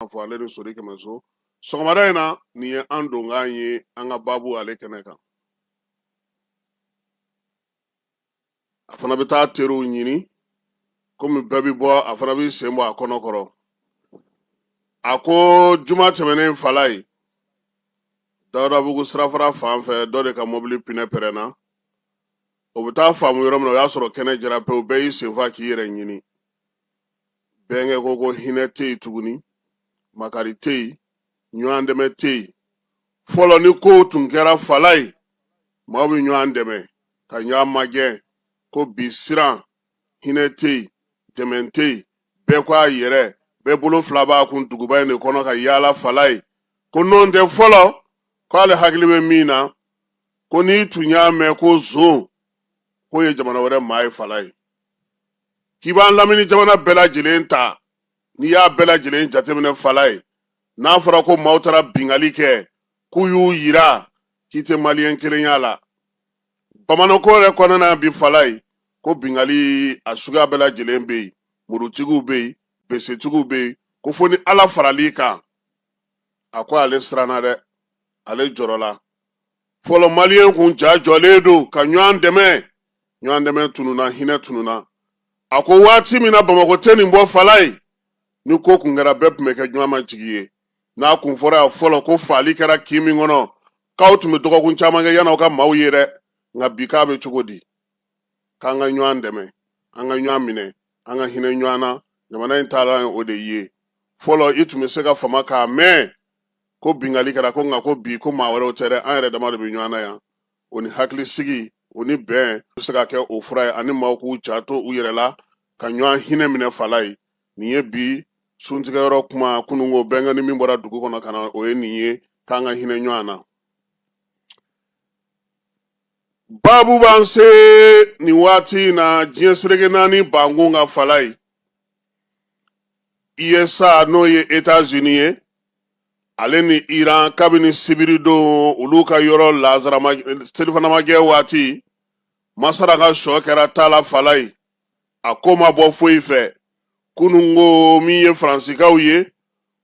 fɔ ale ni sori kɛmɛ so sɔgɔmada in na nin ye an donkan ye an ka babu ale kɛnɛ kan a fana bɛ taa teriw ɲini komi bɛɛ bɛ bɔ a fana bɛ sen bɔ a kɔnɔ kɔrɔ a ko juma tɛmɛnen fala ye Dawudabugu sirafara fan fɛ dɔ de ka mobili pinɛ pɛrɛnna o bɛ taa faamu yɔrɔ min na o y'a sɔrɔ kɛnɛ jara pewu bɛɛ y'i senfa k'i yɛrɛ ɲini bɛnkɛ ko hinɛ tɛ yen tuguni makari tɛ yen ɲɔgɔn dɛmɛ tɛ yen fɔlɔ ni kow tun kɛra fala ye maaw bɛ ɲɔgɔn dɛmɛ ka ɲɔgɔn magɛn ko bi siran hinɛ tɛ yen dɛmɛ tɛ yen bɛɛ ko a yɛrɛ bɛɛ bolo fila b'a kun duguba in de kɔnɔ ka yaala fala ye ko n'o tɛ fɔlɔ k'ale hakili bɛ min na ko n'i tun y'a mɛn ko zon k'o ye jamana wɛrɛ maa ye fala ye k'i b'an lamini jamana bɛɛ lajɛlen ta n'i y'a bɛɛ lajɛlen jateminɛ fala ye n'a fɔra ko maaw taara bingali kɛ k'u y'u yira k'i tɛ maliyɛn kelen y'a la bamananko yɛrɛ kɔnɔna bi fala ye ko bingali a suguya bɛɛ lajɛlen bɛ yen murutigiw bɛ yen besetigiw bɛ yen ko fo ni ala faral'i kan a ko ale siranna dɛ ale jɔrɔla fɔlɔ maliyɛn kun ja jɔlen don ka ɲɔgɔn dɛmɛ tununa hinɛ tununa a ko waati min na Bamakɔ tɛ nin bɔ fala ye ni ko kun kɛra bɛɛ tun bɛ kɛ ɲɔgɔn majigi ye n'a kun fɔra yan fɔlɔ ko faali kɛra kin min kɔnɔ k'aw tun bɛ dɔgɔkun caman kɛ yan'aw ka maaw ye dɛ nka bi k'a bɛ cogo di k'an ka ɲɔgɔn dɛmɛ an ka ɲɔgɔn minɛ an ka hinɛ ɲɔgɔn na jamana in taara o de ye fɔlɔ i tun bɛ se ka fama k'a mɛn ko bingali kɛra ko nka ko bi ko maa wɛrɛw tɛ dɛ an yɛrɛ dama de bɛ ɲɔgɔn na yan o ni hakilisigi o ni bɛn bɛ se ka kɛ o fura ye ani maaw k'u janto u yɛrɛ la ka ɲɔgɔn hinɛ minɛ fala ye nin ye bi suntigɛyɔrɔ kuma kununko bɛnkɛ ni min bɔra dugu kɔnɔ ka na o ye nin ye k'an ka hinɛ ɲɔgɔn na babu b'an se nin waati in na diɲɛ seleke naani bankun ka fala ye USA n'o ye Etats-Unis ye ale ni Iran kabini sibiri don olu ka yɔrɔ selifanamagɛ waati masara ka sɔ kɛra taala fala ye a ko ma bɔ foyi fɛ kununko min ye faransikaw ye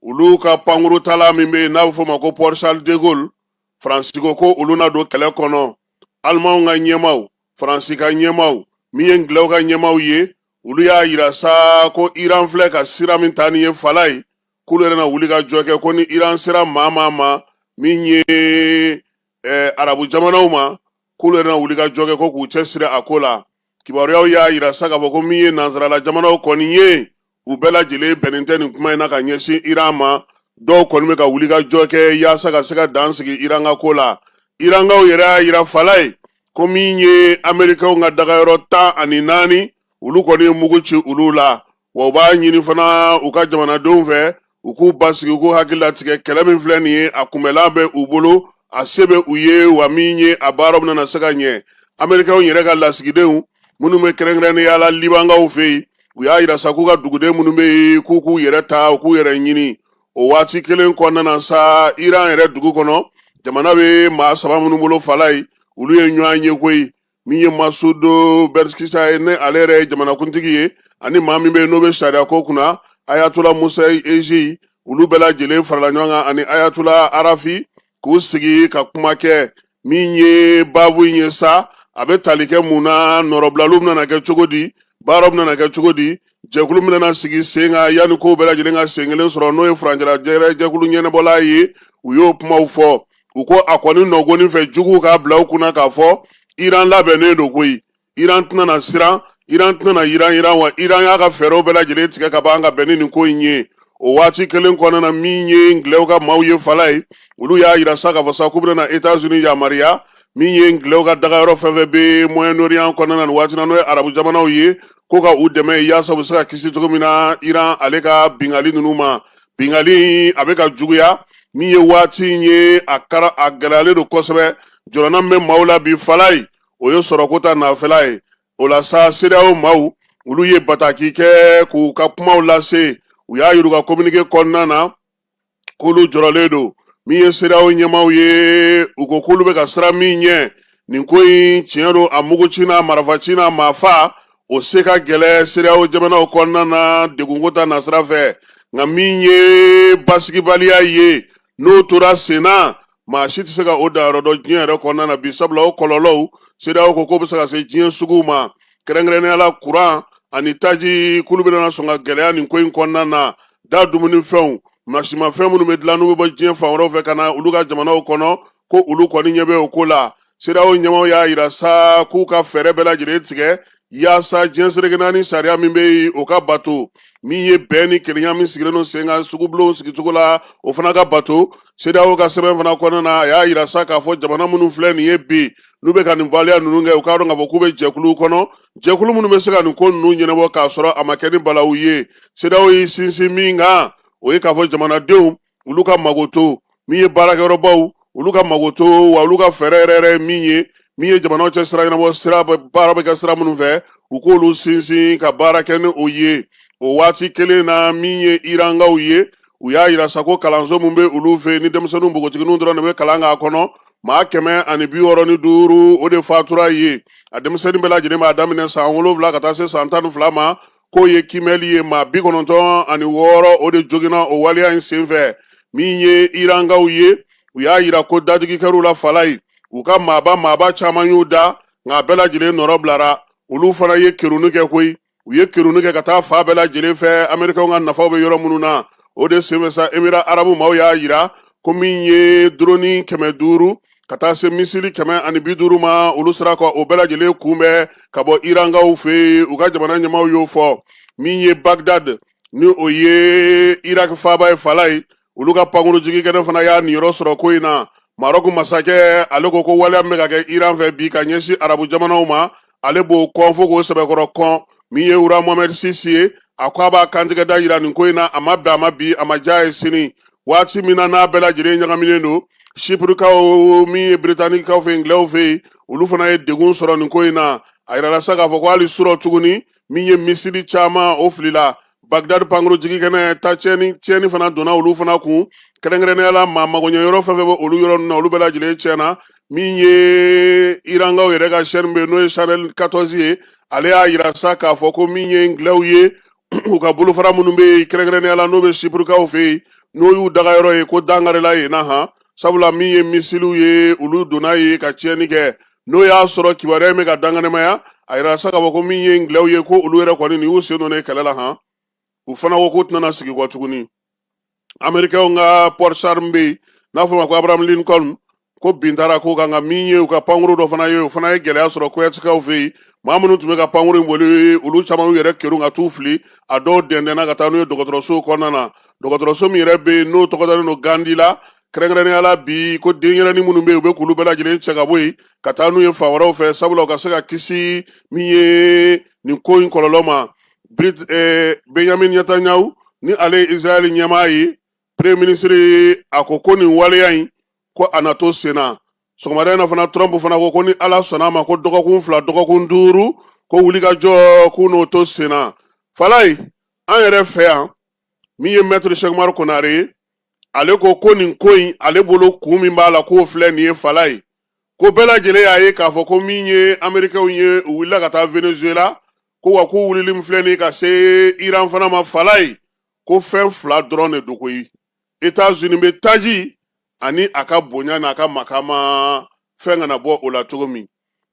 olu ka pankuru tala min bɛ yen n'a bɛ fɔ o ma ko Port Charles de Gaulle faransiko ko olu na don kɛlɛ kɔnɔ alimanw ka ɲɛmaw faransi ka ɲɛmaw min ye ngilɛw ka ɲɛmaw ye olu y'a yira sa ko Iran filɛ ka sira min ta nin ye fala ye k'olu yɛrɛ na wuli ka jɔ kɛ ko ni Iran sera maa ma min ye arabu jamanaw ma k'olu yɛrɛ na wuli ka jɔ kɛ ko k'u cɛsiri a ko la kibaruyaw y'a yira sa k'a fɔ ko min ye nansarala jamanaw kɔni ye u bɛɛ lajɛlen bɛnnen tɛ nin kuma in na ka ɲɛsin Iran ma dɔw kɔni bɛ ka wuli ka jɔ kɛ yaasa ka se ka dan sigi Iran ka ko la Irankaw yɛrɛ y'a yira fala ye ko min ye Amerikɛnw ka dagayɔrɔ 14 olu kɔni ye mugu ci olu la wa u b'a ɲini fana u ka jamanadenw fɛ u k'u basigi u k'u hakili latigɛ kɛlɛ min filɛ nin ye a kunbɛlan bɛ u bolo a se bɛ u ye wa min ye a baaraw bɛna se ka ɲɛ Amerikɛnw yɛrɛ ka lasigidenw minnu bɛ kɛrɛnkɛrɛnnenya la Libankaw fɛ yen u y'a yira sa k'u ka duguden minnu bɛ yen k'u k'u yɛrɛ ta u k'u yɛrɛ ɲini o waati kelen kɔnɔna na sa Iran yɛrɛ dugu kɔnɔ jamana bɛ maa 3 minnu bolo fala ye olu ye ɲɔgɔn ye koyi min ye Masudo Berkishita ye ne ale yɛrɛ ye jamanakuntigi ye ani maa min bɛ yen n'o bɛ sariya ko kunna Ayatollah Musa Eji olu bɛɛ lajɛlen farala ɲɔgɔn kan ani Ayatollah Arafi k'u sigi ka kuma kɛ min ye babu in ye sa a bɛ tali kɛ mun na nɔrɔbilaliw bɛna kɛ cogo di baaraw bɛna kɛ cogo di jɛkulu bɛna sigi sen kan yanni ko bɛɛ lajɛlen ka sen kelen sɔrɔ n'o ye furancɛla jɛkulu ɲɛnabɔla ye u y'o kumaw fɔ u ko a kɔni nɔgɔnin fɛ juguw k'a bila u kunna k'a fɔ Iran labɛnnen don koyi Iran tɛna na siran Iran tɛna na yiran wa Iran y'a ka fɛɛrɛw bɛɛ lajɛlen tigɛ ka ban ka bɛn ni nin ko in ye o waati kelen kɔnɔna na min ye ngilɛw ka maaw ye fala ye olu y'a yira sa k'a fɔ sa k'u bɛna Etats-Unis yamaruya min ye ngilɛw ka dagayɔrɔ fɛn fɛn bɛ Moyen-Orient kɔnɔna na nin waati na n'o ye arabu jamanaw ye ko ka u dɛmɛ yaasa u bɛ se ka kisi cogo min na Iran ale ka bingali ninnu ma bingali a bɛ ka juguya min ye waati in ye a gɛlɛyalen don kosɛbɛ jɔrɔna min bɛ maaw la bi fala ye o ye sɔrɔko ta nafɛla ye o la sa CEDEAO maaw olu ye bataki kɛ k'u ka kumaw lase u y'a yir'u ka communiqué kɔnɔna na k'olu jɔrɔlen don min ye CEDEAO ɲɛmaaw ye u ko k'olu bɛ ka siran min ɲɛ nin ko in tiɲɛ don a muguci n'a marifaci n'a maafa o se ka gɛlɛ CEDEAO jamanaw kɔnɔna na degunko ta nasira fɛ nka min ye basigibaliya ye n'o tora sen na maa si tɛ se ka o danyɔrɔ dɔn diɲɛ yɛrɛ kɔnɔna na bi sabula o kɔlɔlɔw CEDEAO ko k'o bɛ se ka se diɲɛ suguw ma kɛrɛnkɛrɛnnenya la kuran ani taji k'olu bɛna sɔn ka gɛlɛya nin ko in kɔnɔna na da dumunifɛnw mansimafɛn minnu bɛ dilan n'u bɛ bɔ diɲɛ fan wɛrɛw fɛ ka na olu ka jamanaw kɔnɔ ko olu kɔni ɲɛ bɛ o ko la CEDEAO ɲɛmaaw y'a yira sa k'u ka fɛɛrɛ bɛɛ lajɛlen tigɛ yaasa diɲɛ seleke naani sariya min bɛ yen o ka bato min ye bɛn ni kelenya min sigilen don sen kan sugubulon sigicogo la o fana ka bato CEDEAO ka sɛbɛn fana kɔnɔna na a y'a yira sa k'a fɔ jamana minnu filɛ nin ye bi n'u bɛ ka nin waleya ninnu kɛ u k'a dɔn k'a fɔ k'u bɛ jɛkuluw kɔnɔ jɛkulu minnu bɛ se ka nin ko ninnu ɲɛnabɔ k'a sɔrɔ a ma kɛ ni balawu ye CEDEAO y'i sinsin min kan o ye k'a fɔ jamanadenw olu ka magoto min ye baarakɛyɔrɔbaw olu ka magoto wa olu ka fɛɛrɛ yɛrɛ ye min ye jamanaw cɛ sira ɲɛnabɔ sira baara bɛ kɛ sira minnu fɛ u k'olu sinsin ka baara kɛ ni o ye o waati kelen na min ye Irankaw ye u y'a yira sa ko kalanso min bɛ olu fɛ ni denmisɛnninw npogotigininw dɔrɔn de bɛ kalan k'a kɔnɔ maa 165 o de fatura ye a denmisɛnnin bɛɛ lajɛlen b'a daminɛ san 7 ka taa se san 12 ma k'o ye kimɛli ye maa 96 o de joginna o waleya in senfɛ min ye Irankaw ye u y'a yira ko dadigi kɛr'u la Falayi u ka maaba caman y'u da nka a bɛɛ lajɛlen nɔrɔ bilara olu fana ye keruni kɛ koyi u ye keruni kɛ ka taa fa bɛɛ lajɛlen fɛ Amerikɛnw ka nafaw bɛ yɔrɔ minnu na o de senfɛ sa Emirats Arabu maaw y'a yira ko min ye drone 500 ka taa se misili 150 ma olu sera ka o bɛɛ lajɛlen kunbɛn ka bɔ Irankaw fɛ u ka jamana ɲɛmaaw y'o fɔ min ye Bagdad ni o ye Irak faaba ye Falayi olu ka pankuru jigikɛnɛ fana y'a niyɔrɔ sɔrɔ ko in na Marɔku masakɛ ale ko waleya min bɛ ka kɛ Iran fɛ bi ka ɲɛsin arabu jamanaw ma ale b'o kɔn fo k'o sɛbɛkɔrɔ kɔn min ye Wura Mohamed Sisi ye a ko a b'a kantigɛ da yira nin ko in na a ma bɛn a ma bi a ma diya ye sini waati min na n'a bɛɛ lajɛlen ɲagaminen don Siprikaw min ye Britanikaw fɛ Ingilɛw fɛ yen olu fana ye degun sɔrɔ nin ko in na a yirala sa k'a fɔ ko hali surɔ tuguni min ye misiri caman o filila Bagdad pankuru jigikɛnɛ ta tiɲɛni fana donna olu fana kun kɛrɛnkɛrɛnnenya la maa magoɲɛyɔrɔ fɛn fɛn bɛ olu yɔrɔ ninnu na olu bɛɛ lajɛlen tiɲɛna min ye Irankaw yɛrɛ ka chaîne bɛ yen n'o ye Channel 14 ye ale y'a yira sa k'a fɔ ko min ye Ingilɛw ye u ka bolofara minnu bɛ yen kɛrɛnkɛrɛnnenya la n'o bɛ Siprikaw fɛ yen n'o y'u dagayɔrɔ ye ko dangarila yen na han sabula min ye misiliw ye olu donna ye ka tiɲɛni kɛ n'o y'a sɔrɔ kibaruya in bɛ ka danganamaya a yira sa k'a fɔ ko min ye Ingilɛw ye ko olu yɛrɛ kɔni nin y'u sen donnen kɛlɛ la han u fana ko k'u tɛna sigi kɔ tuguni Amerikɛnw ka Port Sarim bɛ yen n'a fɔ ma ko Abraham Lincoln ko bin taara k'o kan nka min ye u ka pankuru dɔ fana ye o fana ye gɛlɛya sɔrɔ Kuyatekaw fɛ yen maa minnu tun bɛ ka pankuru in boli olu caman y'u yɛrɛ kerun ka t'u fili a dɔw dɛndɛnna ka taa n'u ye dɔgɔtɔrɔsow kɔnɔna na dɔgɔtɔrɔso min yɛrɛ bɛ yen n'o tɔgɔ dalen don Gandi la kɛrɛnkɛrɛnnenya la bi ko denyɛrɛnin minnu bɛ yen u bɛ k'olu bɛɛ lajɛlen cɛ ka bɔ yen ka taa n'u ye fan wɛrɛw fɛ sabula u ka se ka kisi min ye nin ko in kɔlɔlɔ ma Benjamin Netanyahu ni ale ye Israel ɲɛmaa ye premier ministre a ko nin waleya in ko a na to sen na sɔgɔmada in na fana Trump fana ko ni Ala sɔnna a ma ko dɔgɔkun 2 dɔgɔkun 5 ko wulikajɔ k'u n'o to sen na Falayi an yɛrɛ fɛ yan min ye Maître Cheikh Umaru Konare ye ale ko nin ko in ale bolo kun min b'a la k'o filɛ nin ye Falayi ko bɛɛ lajɛlen y'a ye k'a fɔ ko min ye Amerikɛnw ye u wulila ka taa Venezuela ko wa k'u wulili min filɛ nin ka se Iran fana ma Falayi ko fɛn 2 dɔrɔn de don koyi États-Unis bɛ taji ani a ka bonya n'a ka makama fɛn kana bɔ o la cogo min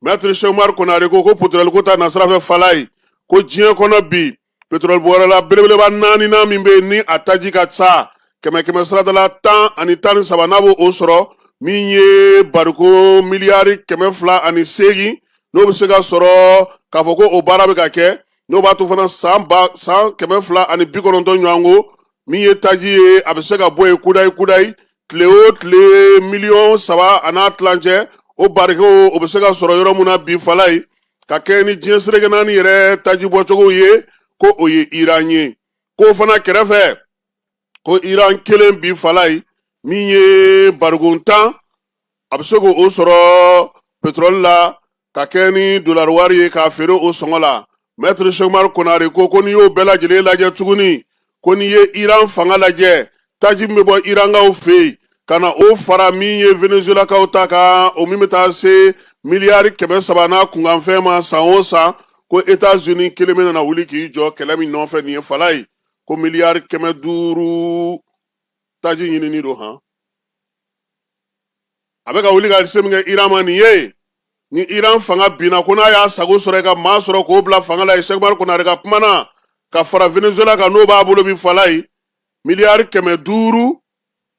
Maître Cheikh Umaru Konare ko pétrole ko ta nasira fɛ Falayi ko diɲɛ kɔnɔ bi pétrole bɔrɛla belebeleba 4 min bɛ ni a taji ka ca kɛmɛ siradala 10 ani 13 n'a b'o sɔrɔ min ye bariko miliyari 208 n'o bɛ se ka sɔrɔ k'a fɔ ko o baara bɛ ka kɛ n'o b'a to fana san 290 ɲɔgɔn ko min ye taji ye a bɛ se ka bɔ yen kudayi tile o tile 3 a n'a tilancɛ o bariko o bɛ se ka sɔrɔ yɔrɔ min na bi Falayi ka kɛ ni diɲɛ seleke naani yɛrɛ taji bɔcogo ye ko o ye Iran ye k'o fana kɛrɛfɛ ko Iran kelen bi Falayi min ye bariko 10 a bɛ se k'o sɔrɔ pétrole la ka kɛ ni dollar wari ye k'a feere o sɔngɔ la Maître Cheikh Umaru Konare ko n'i y'o bɛɛ lajɛlen lajɛ tuguni ko n'i ye Iran fanga lajɛ taji min bɛ bɔ Irankaw fɛ yen ka na o fara min ye Venezuelakaw ta kan o min bɛ taa se miliyari 300 n'a kunkanfɛn ma san o san ko États-Unis kelen bɛ na wuli k'i jɔ kɛlɛ min nɔfɛ nin ye Falayi ko miliyari 500 taji ɲinini do han a bɛ ka wuli ka se min kɛ Iran ma nin ye ni Iran fanga binna ko n'a y'a sago sɔrɔ i ka maa sɔrɔ k'o bila fanga la Cheikh Umaru Konare ka kuma na ka fara Venezuela kan n'o b'a bolo bi fala ye miliyari 500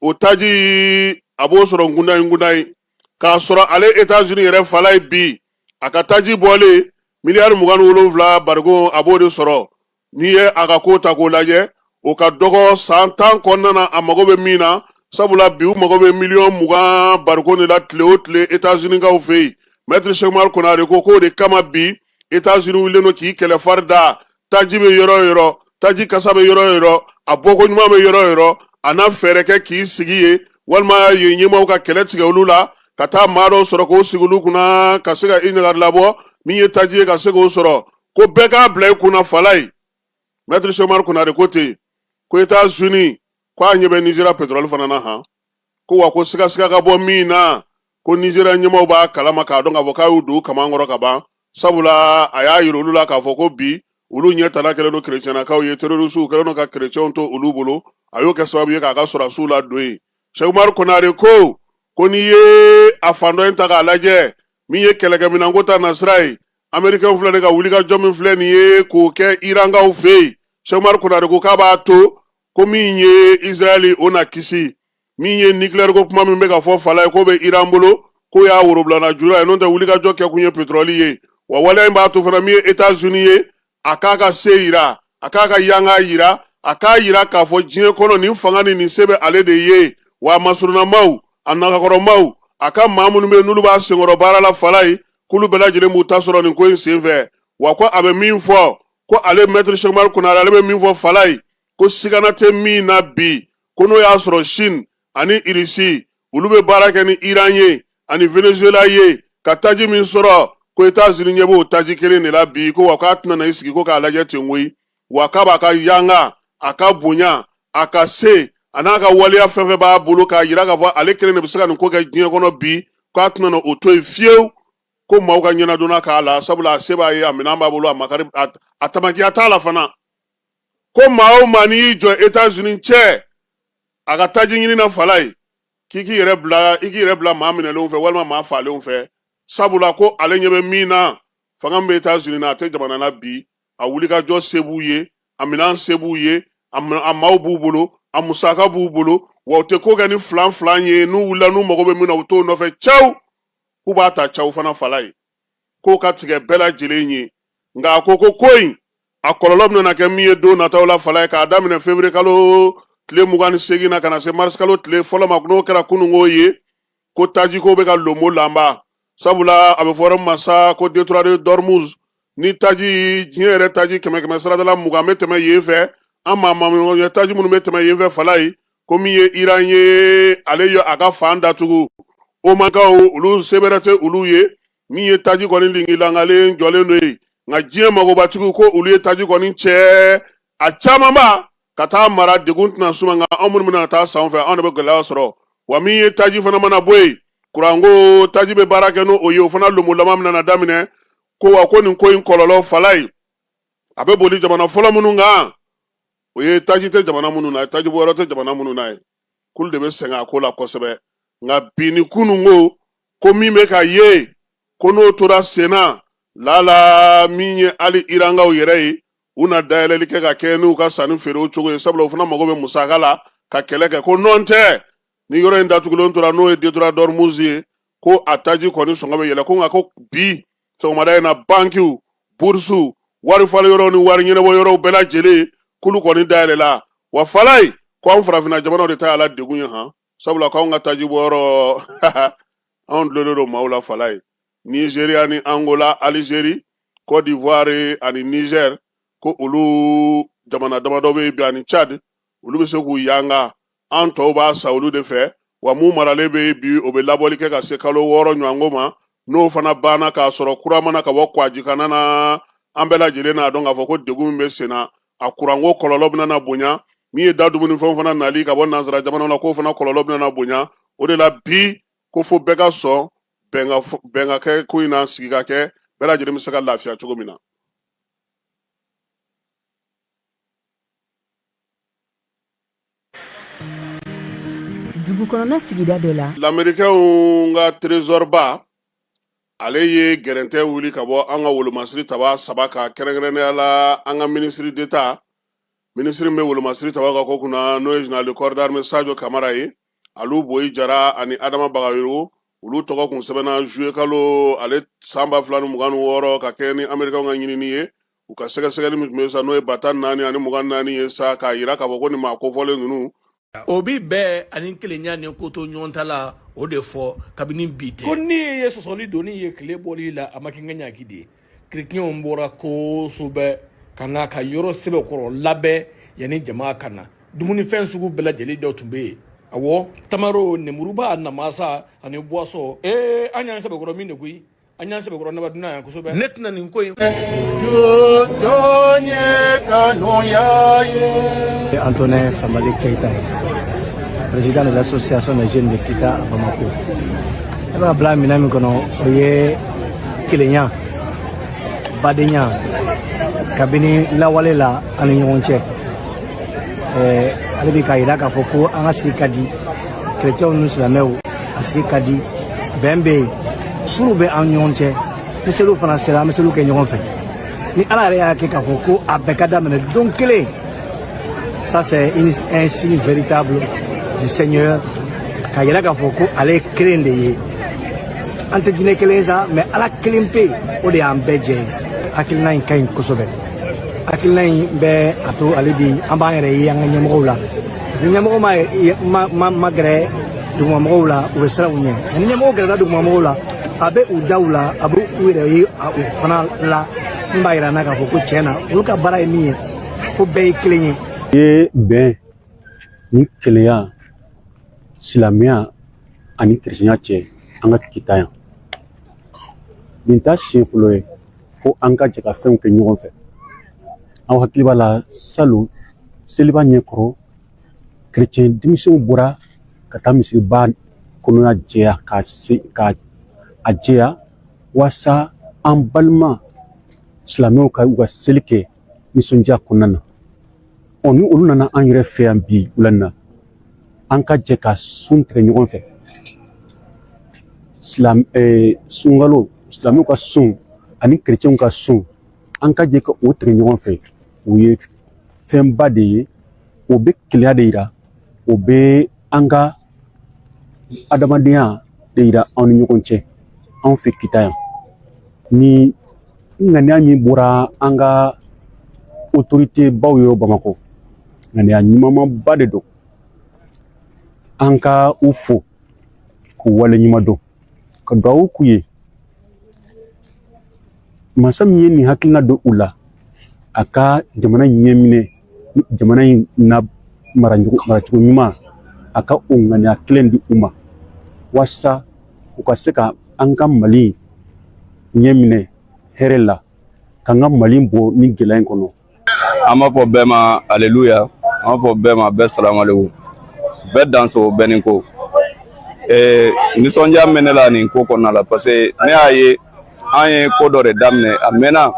o taji a b'o sɔrɔ nkunda ye k'a sɔrɔ ale États-Unis yɛrɛ fala ye bi a ka taji bɔlen miliyari 27 barigon a b'o de sɔrɔ n'i ye a ka ko ta k'o lajɛ o ka dɔgɔ san 10 kɔnɔna na a mago bɛ min na sabula bi u mago bɛ miliyɔn 20 barigon de la tile o tile États-Unis kaw fɛ yen Maître Cheikh Umaru Konare ko k'o de kama bi États-Unis wulilen don k'i kɛlɛ fari da taji bɛ yɔrɔ o yɔrɔ taji kasa bɛ yɔrɔ o yɔrɔ a bɔko ɲuman bɛ yɔrɔ o yɔrɔ a na fɛɛrɛ kɛ k'i sigi ye walima yen ɲɛmaaw ka kɛlɛ tigɛ olu la ka taa maa dɔw sɔrɔ k'o sigi olu kunna ka se ka i ɲagari labɔ min ye taji ye ka se k'o sɔrɔ ko bɛɛ k'a bila i kunna fala ye Maître Cheikh Umaru Konare ko ten ko États-Unis ko a ɲɛ bɛ Nizeriya pétrole fana na han ko wa ko siga ka bɔ min na ko Nizeriya ɲɛmaaw b'a kalama k'a dɔn k'a fɔ k'a y'u don kaman kɔrɔ ka ban sabula a y'a yira olu la k'a fɔ ko bi olu ɲɛ tana kɛlen don chrétiennakaw ye terrorisiw kɛlen don ka chrétienw to olu bolo a y'o kɛ sababu ye k'a ka sɔrɔdasiw ladon yen Cheikh Umaru Konare ko n'i ye a fan dɔ in ta k'a lajɛ min ye kɛlɛkɛminɛnko ta nasira ye Américain filɛ nin ka wulikajɔ min filɛ nin ye k'o kɛ Irankaw fɛ yen Cheikh Umaru Konare ko k'a b'a to ko min ye Israël o na kisi min ye nucléaire ko kuma min bɛ ka fɔ fala ye k'o bɛ Iran bolo k'o y'a worobilana jura ye n'o tɛ wulikajɔ kɛ kun ye pétrole ye wa waleya in b'a to fana min ye États-Unis ye a k'a ka se yira a k'a ka yanga yira a k'a yira k'a fɔ diɲɛ kɔnɔ nin fanga ni nin se bɛ ale de ye wa a masurunamaw a nagakɔrɔmaw a ka maa minnu bɛ yen n'olu b'a senkɔrɔ baara la fala ye k'olu bɛɛ lajɛlen b'u ta sɔrɔ nin ko in senfɛ wa ko a bɛ min fɔ ko ale Maître Cheikh Umaru Konare ale bɛ min fɔ fala ye ko sigana tɛ min na bi ko n'o y'a sɔrɔ Chine ani Russie olu bɛ baara kɛ ni Iran ye ani Venezuela ye ka taji min sɔrɔ ko États-Unis ɲɛ b'o taji kelen de la bi ko wa k'a tɛna na i sigi ko k'a lajɛ ten koyi wa k'a b'a ka yanga a ka bonya a ka se a n'a ka waleya fɛn fɛn b'a bolo k'a yira k'a fɔ ale kelen de bɛ se ka nin ko kɛ diɲɛ kɔnɔ bi k'a tɛna na o to yen fiyewu ko maaw ka ɲɛnadonna k'a la sabula a se b'a ye a minɛn b'a bolo a makari a tamakiya t'a la fana ko maa o maa n'i y'i jɔ États-Unis cɛ a ka taji ɲini na fala ye k'i k'i yɛrɛ bila maa minɛlenw fɛ walima maa falenw fɛ sabula ko ale ɲɛ bɛ min na fanga min bɛ États-Unis na a tɛ jamana na bi a wulikajɔ se b'u ye a minɛn se b'u ye a maaw b'u bolo a musaka b'u bolo wa u tɛ ko kɛ ni filan ye n'u wulila n'u mago bɛ min na u t'o nɔfɛ caw k'u b'a ta caw fana fala ye k'o ka tigɛ bɛɛ lajɛlen ye nka a ko ko in a kɔlɔlɔ bɛna kɛ min ye don nataw la fala ye k'a daminɛ février kalo tile 28 na ka na se mars kalo tile fɔlɔ ma n'o kɛra kunungo ye ko taji ko bɛ ka lomo lanba sabula a bɛ fɔ masa ko détroit de Dormuz ni taji diɲɛ yɛrɛ taji 100 siradala 20 bɛ tɛmɛ yen fɛ an maa taji minnu bɛ tɛmɛ yen fɛ fala ye ko min ye Iran ye ale ye a ka fan datugu o man kaw olu sebɛrɛ tɛ olu ye min ye taji kɔni lingilangalen jɔlen do ye nka diɲɛ magobatigiw ko olu ye taji kɔni cɛ a caman ba ka taa mara degun tɛna suma nka anw minnu bɛna taa sanfɛ anw de bɛ gɛlɛya sɔrɔ wa min ye taji fana mana bɔ yen kuranko taji bɛ baara kɛ n'o o ye o fana lomolama bɛna daminɛ ko wa ko nin ko in kɔlɔlɔ fala ye a bɛ boli jamana fɔlɔ minnu kan o ye taji tɛ jamana minnu na taji bɔ yɔrɔ tɛ jamana minnu na ye k'olu de bɛ sɛgɛn a ko la kosɛbɛ nka bi ni kununko ko min bɛ ka ye ko n'o tora sen na lala min ye hali Irankaw yɛrɛ ye u na dayɛlɛli kɛ ka kɛ n'u ka sanni feere o cogo ye sabula o fana mago bɛ musaka la ka kɛlɛ kɛ ko nɔn tɛ ni yɔrɔ in datugulen tora n'o ye détroit d'Ormuz ye ko a taji kɔni sɔngɔ bɛ yɛlɛ ko nka ko bi sɔgɔmada in na bankiw bursuw wari falen yɔrɔw ni wari ɲɛnabɔ yɔrɔw bɛɛ lajɛlen k'olu kɔni dayɛlɛla wa fala ye ko anw farafinna jamanaw de ta y'a la degun ye han sabula k'anw ka taji bɔ yɔrɔ anw dulonnen don maaw la fala ye Nigeria ni Angola Algérie Côte d'Ivoire ani Niger ko olu jamana damadɔ bɛ bi ani Chad olu bɛ se k'u yanga an tɔw b'a sa olu de fɛ wa mun maralen bɛ bi o bɛ labɔli kɛ ka se kalo 6 ɲɔgɔnko ma n'o fana banna k'a sɔrɔ kura mana ka bɔ Kwajikan na an bɛɛ lajɛlen n'a dɔn k'a fɔ ko degun min bɛ sen na a kuranko kɔlɔlɔ bɛna na bonya min ye da dumuni fɛnw fana nali ka bɔ nanzara jamana na k'o fana kɔlɔlɔ bɛna na bonya o de la bi ko fo bɛɛ ka sɔn bɛn ka kɛ ko in na sigi ka kɛ bɛɛ lajɛlen bɛ se ka lafiya cogo min na dugu kɔnɔna sigida dɔ la. L'Américain ka trésor ba ale ye gɛrɛntɛ wuli ka bɔ an ka wolomasiri taba saba ka kɛrɛnkɛrɛnnenya la an ka ministre d'État ministre bɛ wolomasiri taba ka ko kunna n'o ye général de corps d'armée Sadio Kamara ye Alu Boyi Jara ani Adama Bagayogo olu tɔgɔ kun sɛbɛnna juillet kalo ale san 2026 ka kɛ ni Américain ka ɲinini ye u ka sɛgɛsɛgɛli min tun bɛ sa n'o ye ba 14 ani 24 ye sa k'a yira k'a fɔ ko nin maa kofɔlen ninnu Obi bɛɛ ani kelenya ni ko to ɲɔgɔn ta la o de fɔ kabini bi tɛ ko ni ye sɔsɔli doni ye tile bɔli la a ma kɛ n ka ɲagi de kirikiyɛnw bɔra kosɛbɛ ka na ka yɔrɔ sɛbɛkɔrɔ labɛn yanni jama ka na dumunifɛn sugu bɛɛ lajɛlen dɔ tun bɛ yen awɔ tamaro nemuruba namasa ani buwaso an y'an sɛbɛkɔrɔ min de koyi an y'an sɛbɛkɔrɔ naba dunan yan kosɛbɛ ne tɛna nin ko in Antonin Samali Keita, président de l'association des jeunes de Kita à Bamako. Je vais vous dire que oye Kilenya, Badenya, Kabini Lawalela, ani ɲɔgɔn ale bɛ ka yira k'a fɔ ko an ka sigi ka di chrétiens ni silamɛw a sigi ka di bɛn bɛ yen furu bɛ an ɲɔgɔn cɛ ni seliw fana sera an bɛ seliw kɛ ɲɔgɔn fɛ ni ala yɛrɛ y'a kɛ k'a fɔ ko a bɛɛ ka daminɛ don kelen. Ça c'est un signe véritable du Seigneur. Quand il a fait aller créer des ante dine kelen sa mais ala kelen pe o de an beje akilina in kain kosobe akilina in be ato ale bi an ba yɛrɛ ye an ka ɲɛmɔgɔw la ɲɛmɔgɔ ma gɛrɛ dugumamɔgɔw la u bɛ siran u ɲɛ ni ɲɛmɔgɔ gɛrɛla dugumamɔgɔw la a bɛ u daw la a bɛ u yɛrɛ ye u fana la n b'a yira n na k'a fɔ ko tiɲɛ na olu ka baara ye min ye ko bɛɛ ye kelen ye. Ye bɛn ni kelenya silamɛya ani kirisiya cɛ an ka kita yan nin ta siɲɛ fɔlɔ ye ko an ka jɛ ka fɛnw kɛ ɲɔgɔn fɛ aw hakili b'a la salon seliba ɲɛkɔrɔ kerecɛn denmisɛnw bɔra ka taa misiriba kɔnɔya jɛya ka a jɛya walasa an balima silamɛw ka u ka seli kɛ nisɔndiya kɔnɔna na ni olu nana an yɛrɛ fɛ yan bi wula in na an ka jɛ ka sun tigɛ ɲɔgɔn fɛ sunkalo silamɛw ka sun ani kerecɛnw ka sun an ka jɛ ka o tigɛ ɲɔgɔn fɛ o ye fɛnba de ye o bɛ kelenya de yira o bɛ an ka adamadenya de yira an ni ɲɔgɔn cɛ anw fɛ kita yan ni ŋaniya min bɔra an ka autorité baw ye Bamakɔ ŋaniya ɲumanba de don an ka u fo k'u wale ɲuman dɔn ka dugawu k'u ye masa min ye nin hakilina don u la a ka jamana ɲɛminɛ jamana in na maracogo ɲuman a ka o ŋaniya kelen di u ma walasa u ka se ka an ka Mali ɲɛminɛ hɛrɛ la k'an ka Mali bɔ ni gɛlɛya in kɔnɔ. An b'a fɔ bɛɛ ma aleluya an b'a fɔ bɛɛ ma bɛɛ salamalekum bɛɛ danso bɛɛ ni ko nisɔndiya mɛn ne la nin ko kɔnɔna la parce que ne y'a ye an ye ko dɔ de daminɛ a mɛnna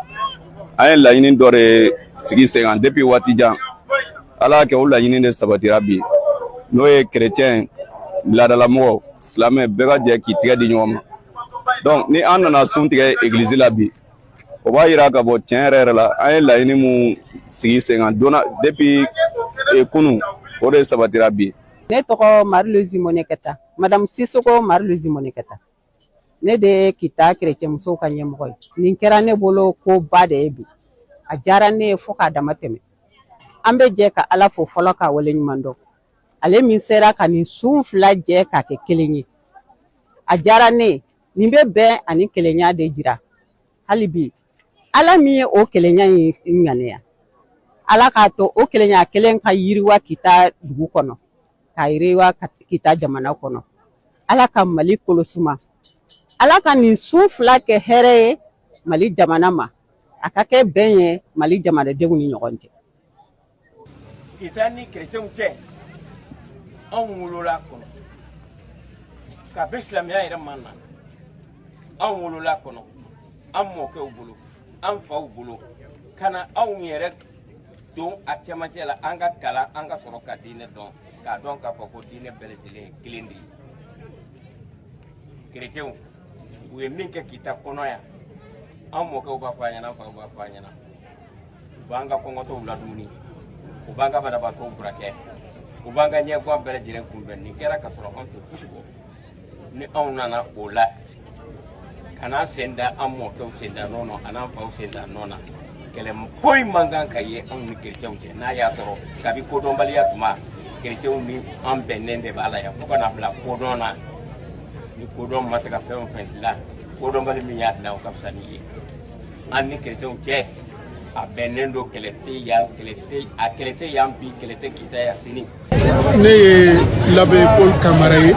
an ye laɲini dɔ de sigi sen kan depuis waati jan ala y'a kɛ o laɲini de sabatira bi n'o ye chrétien laadalamɔgɔ silamɛ bɛɛ ka jɛ k'i tigɛ di ɲɔgɔn ma donc ni an nana sun tigɛ église la bi o b'a yira ka bɔ tiɲɛ yɛrɛ la an ye laɲini mun sigi sen kan donna depuis kunu o de sabatira bi. Ne tɔgɔ Marie-Louise Moneketa madame Sisoko Marie-Louise Moneketa ne de ye kita chrétien musow ka ɲɛmɔgɔ ye nin kɛra ne bolo ko ba de ye bi a diyara ne ye fo k'a dama tɛmɛ an bɛ jɛ ka ala fo fɔlɔ ka wale ɲuman dɔn ale min sera ka nin sun fila jɛ k'a kɛ kelen ye a diyara ne nin bɛ bɛn ani kelenya de jira hali bi ala min ye o kelenya in ŋaniya ala k'a to o kelenya kelen ka yiriwa kita dugu kɔnɔ ka yiriwa kita jamana kɔnɔ ala ka Mali kolosuma ala ka nin sun fila kɛ hɛrɛ ye Mali jamana ma a ka kɛ bɛn ye Mali jamanadenw ni ɲɔgɔn cɛ. Kita ni chrétienw cɛ anw wolola kɔnɔ ka bɛ silamɛya yɛrɛ man na anw wolola kɔnɔ an mɔkɛw bolo an faw bolo kana anw yɛrɛ don a cɛmancɛ la an ka kalan an ka sɔrɔ ka diinɛ dɔn k'a dɔn k'a fɔ ko diinɛ bɛɛ lajɛlen kelen de ye kerecɛnw u ye min kɛ kita kɔnɔ yan an mɔkɛw b'a fɔ a ɲɛna an faw b'a fɔ a ɲɛna u b'an ka kɔngɔtɔw ladumuni u b'an ka banabaatɔw furakɛ u b'an ka ɲɛguwan bɛɛ lajɛlen kunbɛn nin kɛra ka sɔrɔ anw tɛ fosi bɔ ni anw nana o la kana sen da an mɔkɛw sen da nɔ na an'an faw sen da nɔ na kɛlɛ foyi man kan ka ye anw ni kerecɛnw cɛ n'a y'a sɔrɔ kabi kodɔnbaliya tuma kerecɛnw ni an bɛnnen de b'a la yan fo ka na bila kodɔn na ni kodɔn ma se ka fɛn o fɛn dilan kodɔnbali min y'a dilan o ka fisa ni ye an ni kerecɛnw cɛ a bɛnnen don kɛlɛ tɛ yan kɛlɛ tɛ yan bi kɛlɛ tɛ kita yan sini. Ne ye l'abbé Paul Kamara ye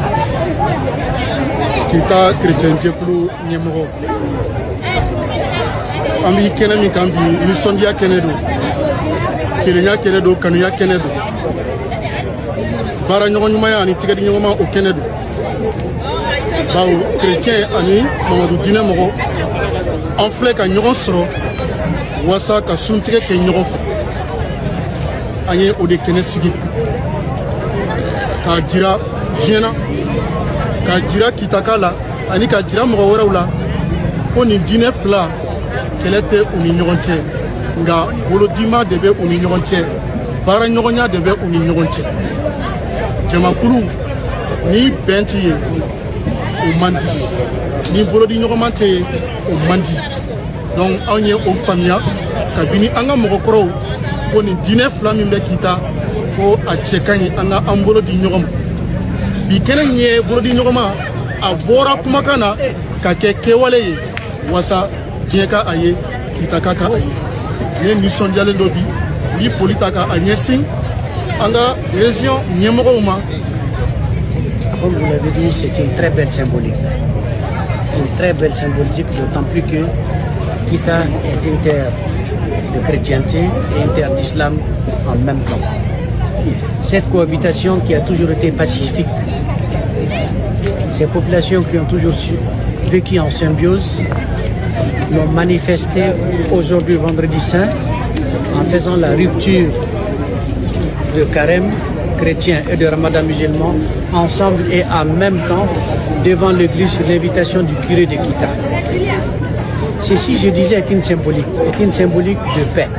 kita kerecɛnjɛkulu ɲɛmɔgɔ an b'i kɛnɛ min kan bi nisɔndiya kɛnɛ don kelenya kɛnɛ don kanuya kɛnɛ don baara ɲɔgɔn ɲumanya ani tigɛdi ɲɔgɔnma o kɛnɛ don bawo kerecɛn ani mamadu dinɛ mɔgɔ an filɛ ka ɲɔgɔn sɔrɔ wasa ka suntigɛ kɛ ɲɔgɔn fɛ an ye o de kɛnɛ sigi ka jira diɲɛ na ka jira kitaka la ani ka jira mɔgɔ wɛrɛw la ko nin dinɛ fila kɛlɛ tɛ u ni ɲɔgɔn cɛ nka bolodima de bɛ u ni ɲɔgɔn cɛ baara ɲɔgɔnya de bɛ u ni ɲɔgɔn cɛ jamakulu ni bɛn tɛ yen o man di ni bolodi ɲɔgɔnma tɛ yen o man di donc anw ye o faamuya kabini an ka mɔgɔkɔrɔw ko nin dinɛ fila min bɛ kita ko a cɛ ka ɲi an ka an bolo di ɲɔgɔn ma bi kɛnɛ in ye bolodi ɲɔgɔnma a bɔra kumakan na ka kɛ kɛwale ye wasa diɲɛ ka a ye kitaka ka a ye ne nisɔndiyalen dɔ bi n bɛ foli ta ka a ɲɛsin an ka région ɲɛmɔgɔw ma. Comme vous l'avez dit, c'est une très belle symbolique. Une très belle symbolique, d'autant plus que Kita est une terre de chrétienté et une terre d'islam en même temps. Cette cohabitation qui a toujours été pacifique, ces populations qui ont toujours vécu en symbiose, l'ont manifesté aujourd'hui vendredi saint en faisant la rupture de carême chrétien et de ramadan musulman ensemble et en même temps devant l'église sur l'invitation du curé de Kita. Ceci, je disais, est une symbolique de paix,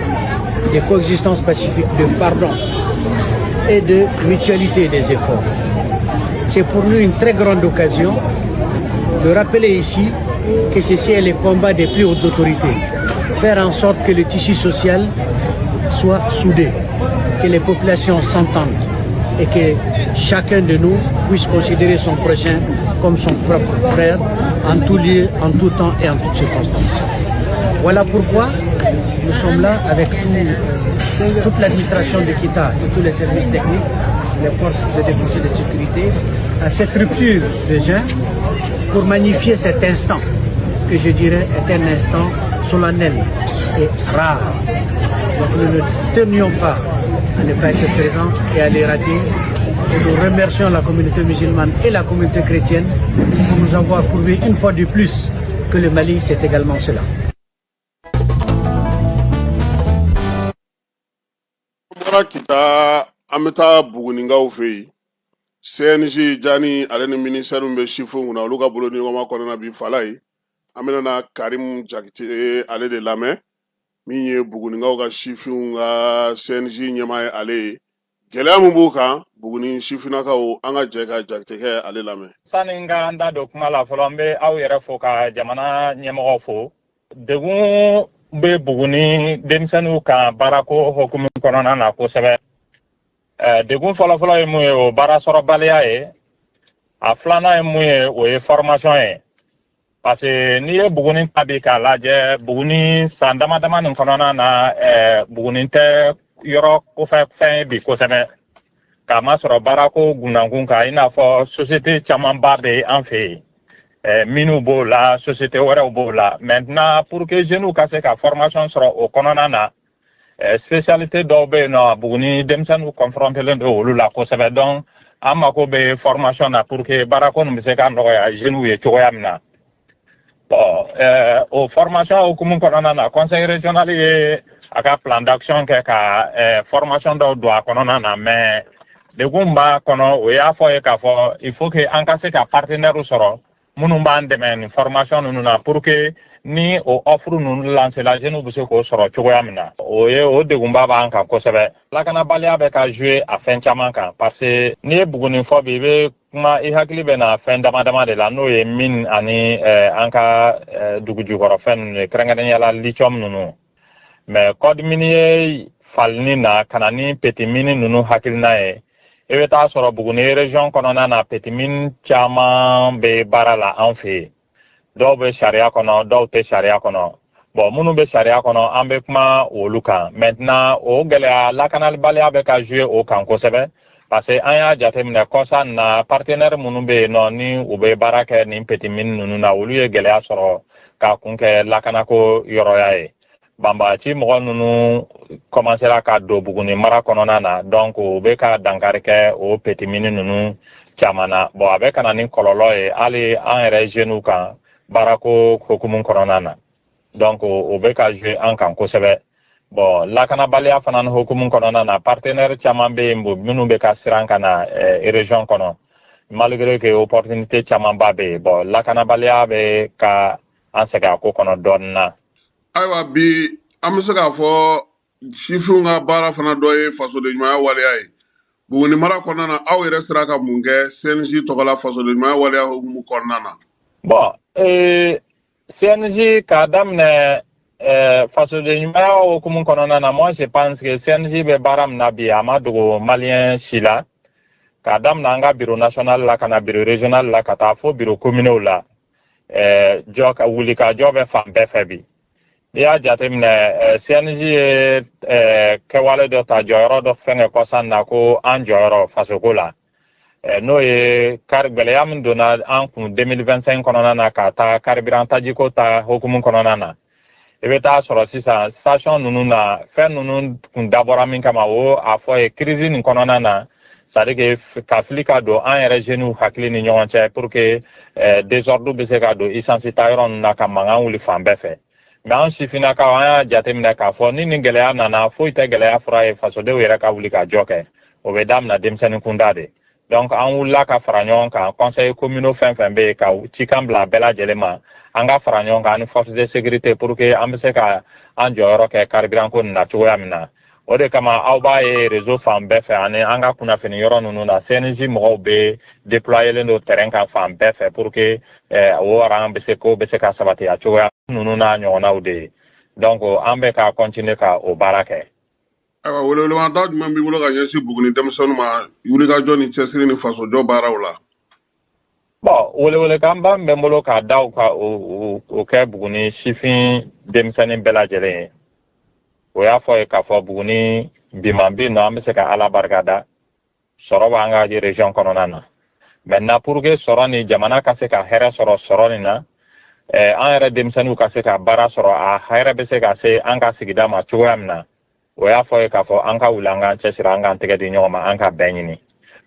de coexistence pacifique, de pardon et de mutualité des efforts. C'est pour nous une très grande occasion de rappeler ici que ceci est le combat des plus hautes autorités. Faire en sorte que le tissu social soit soudé, que les populations s'entendent et que chacun de nous puisse considérer son prochain comme son propre frère en tout lieu, en tout temps et en toutes circonstances. Voilà pourquoi nous sommes là avec toute l'administration de Kita et tous les services techniques, les forces de défense et de sécurité, à cette rupture de jeûne pour magnifier cet instant que je dirais est un instant solennel et rare. Donc nous ne tenions pas à ne pas être présents et à les rater. Et nous remercions la communauté musulmane et la communauté chrétienne pour nous avoir prouvé une fois de plus que le Mali c'est également cela. Kita ameta buguningaw fei CNJ jani ale ni ministère mbe chifu nguna luka bolo ni ngoma kona bi falai amena na Karim Jakite ale de lame minye buguningaw ga chifu nga CNJ nyama ale gele ambu kan buguni chifu na ka o anga jeka Jakite ale lame saninga anda do kuma la folombe aw yere fo ka jamana nyemo fo degun be buguni demsanu ka barako hokumu konona na ko sebe degun fɔlɔfɔlɔ ye mun ye o baara sɔrɔbaliya ye a filanan ye mun ye o ye formation ye parce que n'i ye buguni ta bi k'a lajɛ buguni san dama dama nin kɔnɔna na buguni tɛ yɔrɔ kofɛ fɛn ye bi kosɛbɛ k'a ma sɔrɔ baarako gunnakun kan i n'a fɔ société camanba bɛ an fɛ yen minnu b'o la société wɛrɛw b'o la maintenant pour que jeunes ka se ka formation sɔrɔ o kɔnɔna na spécialité dɔw bɛ yen nɔ buguni denmisɛnninw confrontelen don olu la kosɛbɛ donc an mako bɛ formation na pour que baarako nin bɛ se ka nɔgɔya jeunes ye cogoya min na Bon, au formation au kɔnɔna na conseil régional ye a ka plan d'action kɛ ka formation dɔw don a kɔnɔna na mais degun b'a kɔnɔ o y'a fɔ ye k'a fɔ il faut que an ka se ka partenaire sɔrɔ minnu b'an dɛmɛ nin formation ninnu na pour que ni o offre ninnu lancer la jeunes bɛ se k'o sɔrɔ cogoya min na o ye o degunba b'an kan kosɛbɛ lakanabaliya bɛ ka jouer a fɛn caman kan parce que n'i ye Buguni fɔ bi i bɛ kuma i hakili bɛ na fɛn dama dama de la n'o ye mine ani an ka dugu jukɔrɔ fɛn ninnu ye kɛrɛnkɛrɛnnenya la lithium ninnu mais code minier ye falini na ka na ni petit mine ninnu hakilina ye i bɛ taa sɔrɔ Buguni région kɔnɔna na petit mine caman bɛ baara la an fɛ yen dɔw bɛ sariya kɔnɔ dɔw tɛ sariya kɔnɔ bon minnu bɛ sariya kɔnɔ an bɛ kuma olu kan maintenant o gɛlɛya lakanabaliya bɛ ka jouer o kan kosɛbɛ parce que an y'a jateminɛ kɔsa na partenaire minnu bɛ yen nɔ ni u bɛ baara kɛ nin petit mine ninnu na olu ye gɛlɛya sɔrɔ ka kun kɛ lakanako yɔrɔya ye banbagaci mɔgɔ ninnu commencera ka don Buguni mara kɔnɔna na donc u bɛ ka dankari kɛ o petit mine ninnu caman na bon a bɛ ka na ni kɔlɔlɔ ye hali an yɛrɛ jeunes kan baarako hukumu kɔnɔna na donc o bɛ ka jouer an kan kosɛbɛ bon lakanabaliya fana ni hukumu kɔnɔna na partenaire caman bɛ yen minnu bɛ ka siran ka na région kɔnɔ malgré que opportunité camanba bɛ yen bon lakanabaliya bɛ ka an sɛgɛn a ko kɔnɔ dɔɔnin na. Ayiwa bi an bɛ se k'a fɔ sifinw ka baara fana dɔ ye fasoden ɲumanya waleya ye Buguni mara kɔnɔna na aw yɛrɛ sera ka mun kɛ CNJ tɔgɔla fasoden ɲumanya waleya hukumu kɔnɔna na. Bon CNJ k'a daminɛ fasoden ɲumanya hukumu kɔnɔna na moi je pense que CNJ bɛ baara min na bi a ma dogo malien si la k'a daminɛ an ka bureau national la ka na bureau régional la ka taa fo bureau communaux la jɔ ka wuli ka jɔ bɛ fan bɛɛ fɛ bi n'i y'a jateminɛ CNJ ye kɛwale dɔ ta jɔyɔrɔ dɔ fɛngɛ kɔsan na ko an jɔyɔrɔ fasoko la n'o ye gɛlɛya min donna an kun 2025 kɔnɔna na ka taa carburant tajiko ta hukumu kɔnɔna na i bɛ taa sɔrɔ sisan station ninnu na fɛn ninnu kun dabɔra min kama o a fɔ ye crise nin kɔnɔna na c'est à dire que ka fili ka don an yɛrɛ jeunes hakili ni ɲɔgɔn cɛ pour que désordre bɛ se ka don essence ta yɔrɔ ninnu na ka mankan wuli fan bɛɛ fɛ mais an sifinnakaw an y'a jateminɛ k'a fɔ ni nin gɛlɛya nana foyi tɛ gɛlɛya fura ye fasodenw yɛrɛ ka wuli ka jɔ kɛ o bɛ daminɛ denmisɛnnin kunda de donc an wulila ka fara ɲɔgɔn kan conseil communaux fɛn fɛn bɛ yen ka cikan bila bɛɛ lajɛlen ma an ka fara ɲɔgɔn kan ani force de sécurité pour que an bɛ se ka an jɔyɔrɔ kɛ carburant ko nin na cogoya min na o de kama aw b'a ye réseau fan bɛɛ fɛ ani an ka kunnafoni yɔrɔ ninnu na CNJ mɔgɔw bɛ déployelen don terrain kan fan bɛɛ fɛ pour que o rang bɛ se ko bɛ se ka sabati a cogoya ninnu n'a ɲɔgɔnnaw de ye donc an bɛ ka continuer ka o baara kɛ. Ayiwa welewelemada jumɛn b'i bolo ka ɲɛsin Buguni denmisɛnninw ma wulikajɔ ni cɛsiri ni fasojɔ baaraw la. Bon welewelekan b'an bɛ n bolo k'a da o kɛ Buguni sifin denmisɛnnin bɛɛ lajɛlen ye o y'a fɔ ye k'a fɔ Buguni biman bɛ yen nɔ an bɛ se ka Ala barikada sɔrɔ b'an ka région kɔnɔna na maintenant pour que sɔrɔ ni jamana ka se ka hɛrɛ sɔrɔ sɔrɔ nin na an yɛrɛ denmisɛnninw ka se ka baara sɔrɔ a hɛrɛ bɛ se ka se an ka sigida ma cogoya min na o y'a fɔ ye k'a fɔ an ka wuli an k'an cɛsiri an k'an tɛgɛ di ɲɔgɔn ma an ka bɛn ɲini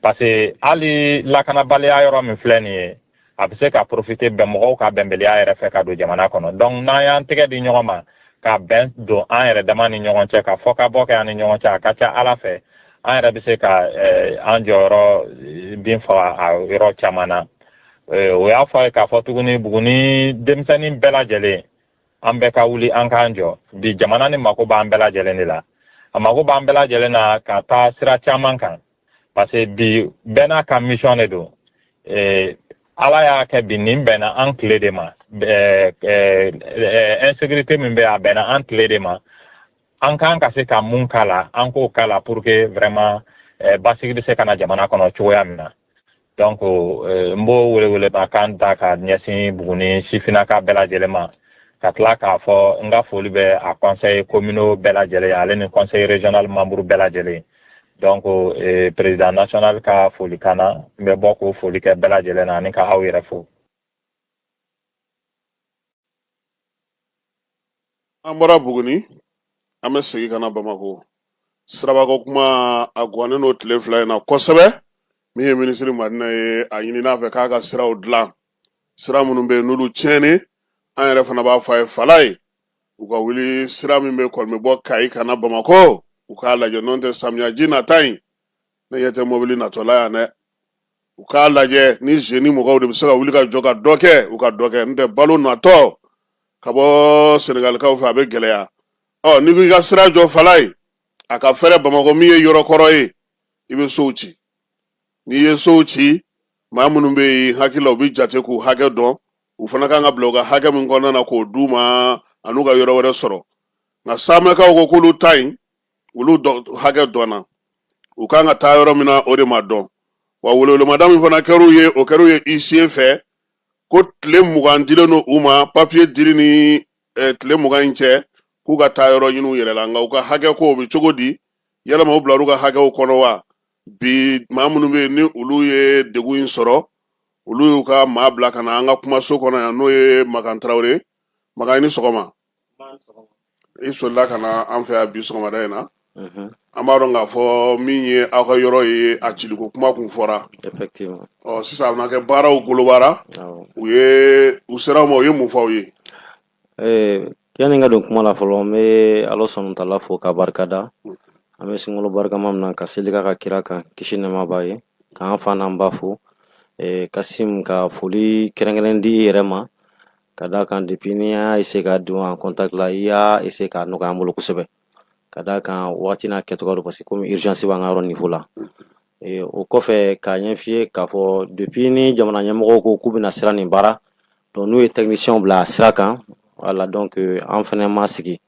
parce que hali lakanabaliya yɔrɔ min filɛ nin ye a bɛ se ka profiter bɛn mɔgɔw ka bɛnbaliya yɛrɛ fɛ ka don jamana kɔnɔ donc n'an y'an tɛgɛ di ɲɔgɔn ma ka bɛn don an yɛrɛ dama ni ɲɔgɔn cɛ ka fɔ ka bɔ kɛ an ni ɲɔgɔn cɛ a ka ca Ala fɛ an yɛrɛ bɛ se ka an jɔyɔrɔ bin faga a yɔrɔ caman na o y'a fɔ ye k'a fɔ tuguni Buguni denmisɛnnin bɛɛ lajɛlen an bɛɛ ka wuli an k'an jɔ bi jamana ni mako b'an bɛɛ lajɛlen de la a mako b'an bɛɛ lajɛlen na ka taa sira caman kan parce que bi bɛɛ n'a ka mission de don Ala y'a kɛ bi nin bɛnna an tile de ma insécurité min bɛ a bɛnna an tile de ma an kan ka se ka mun k'a la an k'o k'a la pour que vraiment basigi bɛ se ka na jamana kɔnɔ cogoya min na donc n b'o welewelekan da ka ɲɛsin Buguni sifinnaka bɛɛ lajɛlen ma ka tila k'a fɔ n ka foli bɛ a conseil communaux bɛɛ lajɛlen ale ni conseil régional membre bɛɛ lajɛlen donc président national ka foli kana n bɛ bɔ k'o foli kɛ bɛɛ lajɛlen na ani ka aw yɛrɛ fo. An bɔra Buguni an bɛ segin ka na Bamako Sirabako kuma a guwanen n'o tile fila in na kosɛbɛ min ye minisiri Madina ye a ɲini n'a fɛ k'a ka siraw dilan sira minnu bɛ yen n'olu tiɲɛni an yɛrɛ fana b'a fɔ a ye fala ye u ka wuli sira min bɛ kɔlɔmi bɔ Kayi ka na Bamakɔ u k'a lajɛ n'o tɛ samiyaji nata in ne ɲɛ tɛ mobili natɔla yan dɛ u k'a lajɛ ni jeune mɔgɔw de bɛ se ka wuli ka jɔ ka dɔ kɛ u ka dɔ kɛ n'o tɛ balo natɔ ka bɔ Senegalikaw fɛ a bɛ gɛlɛya n'i ko i ka sira jɔ fala ye a ka fɛrɛ Bamakɔ min ye yɔrɔ kɔrɔ ye i bɛ sow ci n'i ye sow ci maa minnu bɛ yen hakili la u bɛ jate k'u hakɛ dɔn u fana kan ka bila u ka hakɛ min kɔnɔna na k'o d'u ma an'u ka yɔrɔ wɛrɛ sɔrɔ nka samɛkaw ko k'olu ta in olu hakɛ dɔnna u kan ka taa yɔrɔ min na o de ma dɔn wa welewelemada min fana kɛr'u ye o kɛr'u ye ICA fɛ ko tile 20 dilen don u ma papiye dili ni tile 20 in cɛ k'u ka taa yɔrɔ ɲini u yɛrɛ la nka u ka hakɛ ko o bɛ cogo di yalama u bilar'u ka hakɛw kɔnɔ wa bi maa minnu bɛ yen ni olu ye degun in sɔrɔ olu y'u ka maa bila ka na an ka kumaso kɔnɔ yan n'o ye Makan Tarawele Makan i ni sɔgɔma i solila ka na an fɛ yan bi sɔgɔmada in na an b'a dɔn k'a fɔ min ye aw ka yɔrɔ ye a ciliko kuma kun fɔra sisan a bɛna kɛ baaraw golobara u sera aw ma u ye mun fɔ aw ye yani n ka don kuma la fɔlɔ n bɛ Ala sɔnna tala fo ka barikada an bɛ sunkalo barikama min na ka seli k'a ka kira kan kisi nɛɛma b'a ye k'an fa n'an ba fo Kasim ka foli kɛrɛnkɛrɛn di i yɛrɛ ma ka d'a kan depuis ni y'a essayer ka don en contact la i y'a essayer ka nɔgɔya an bolo kosɛbɛ ka d'a kan wagati n'a kɛcogo don parce que comme urgence b'an ka yɔrɔ niveau la o kɔfɛ k'a ɲɛf'i ye k'a fɔ depuis ni jamana ɲɛmɔgɔw ko k'u bɛna sira nin baara donc n'u ye technicien bila a sira kan voilà donc an fɛnɛ ma sigi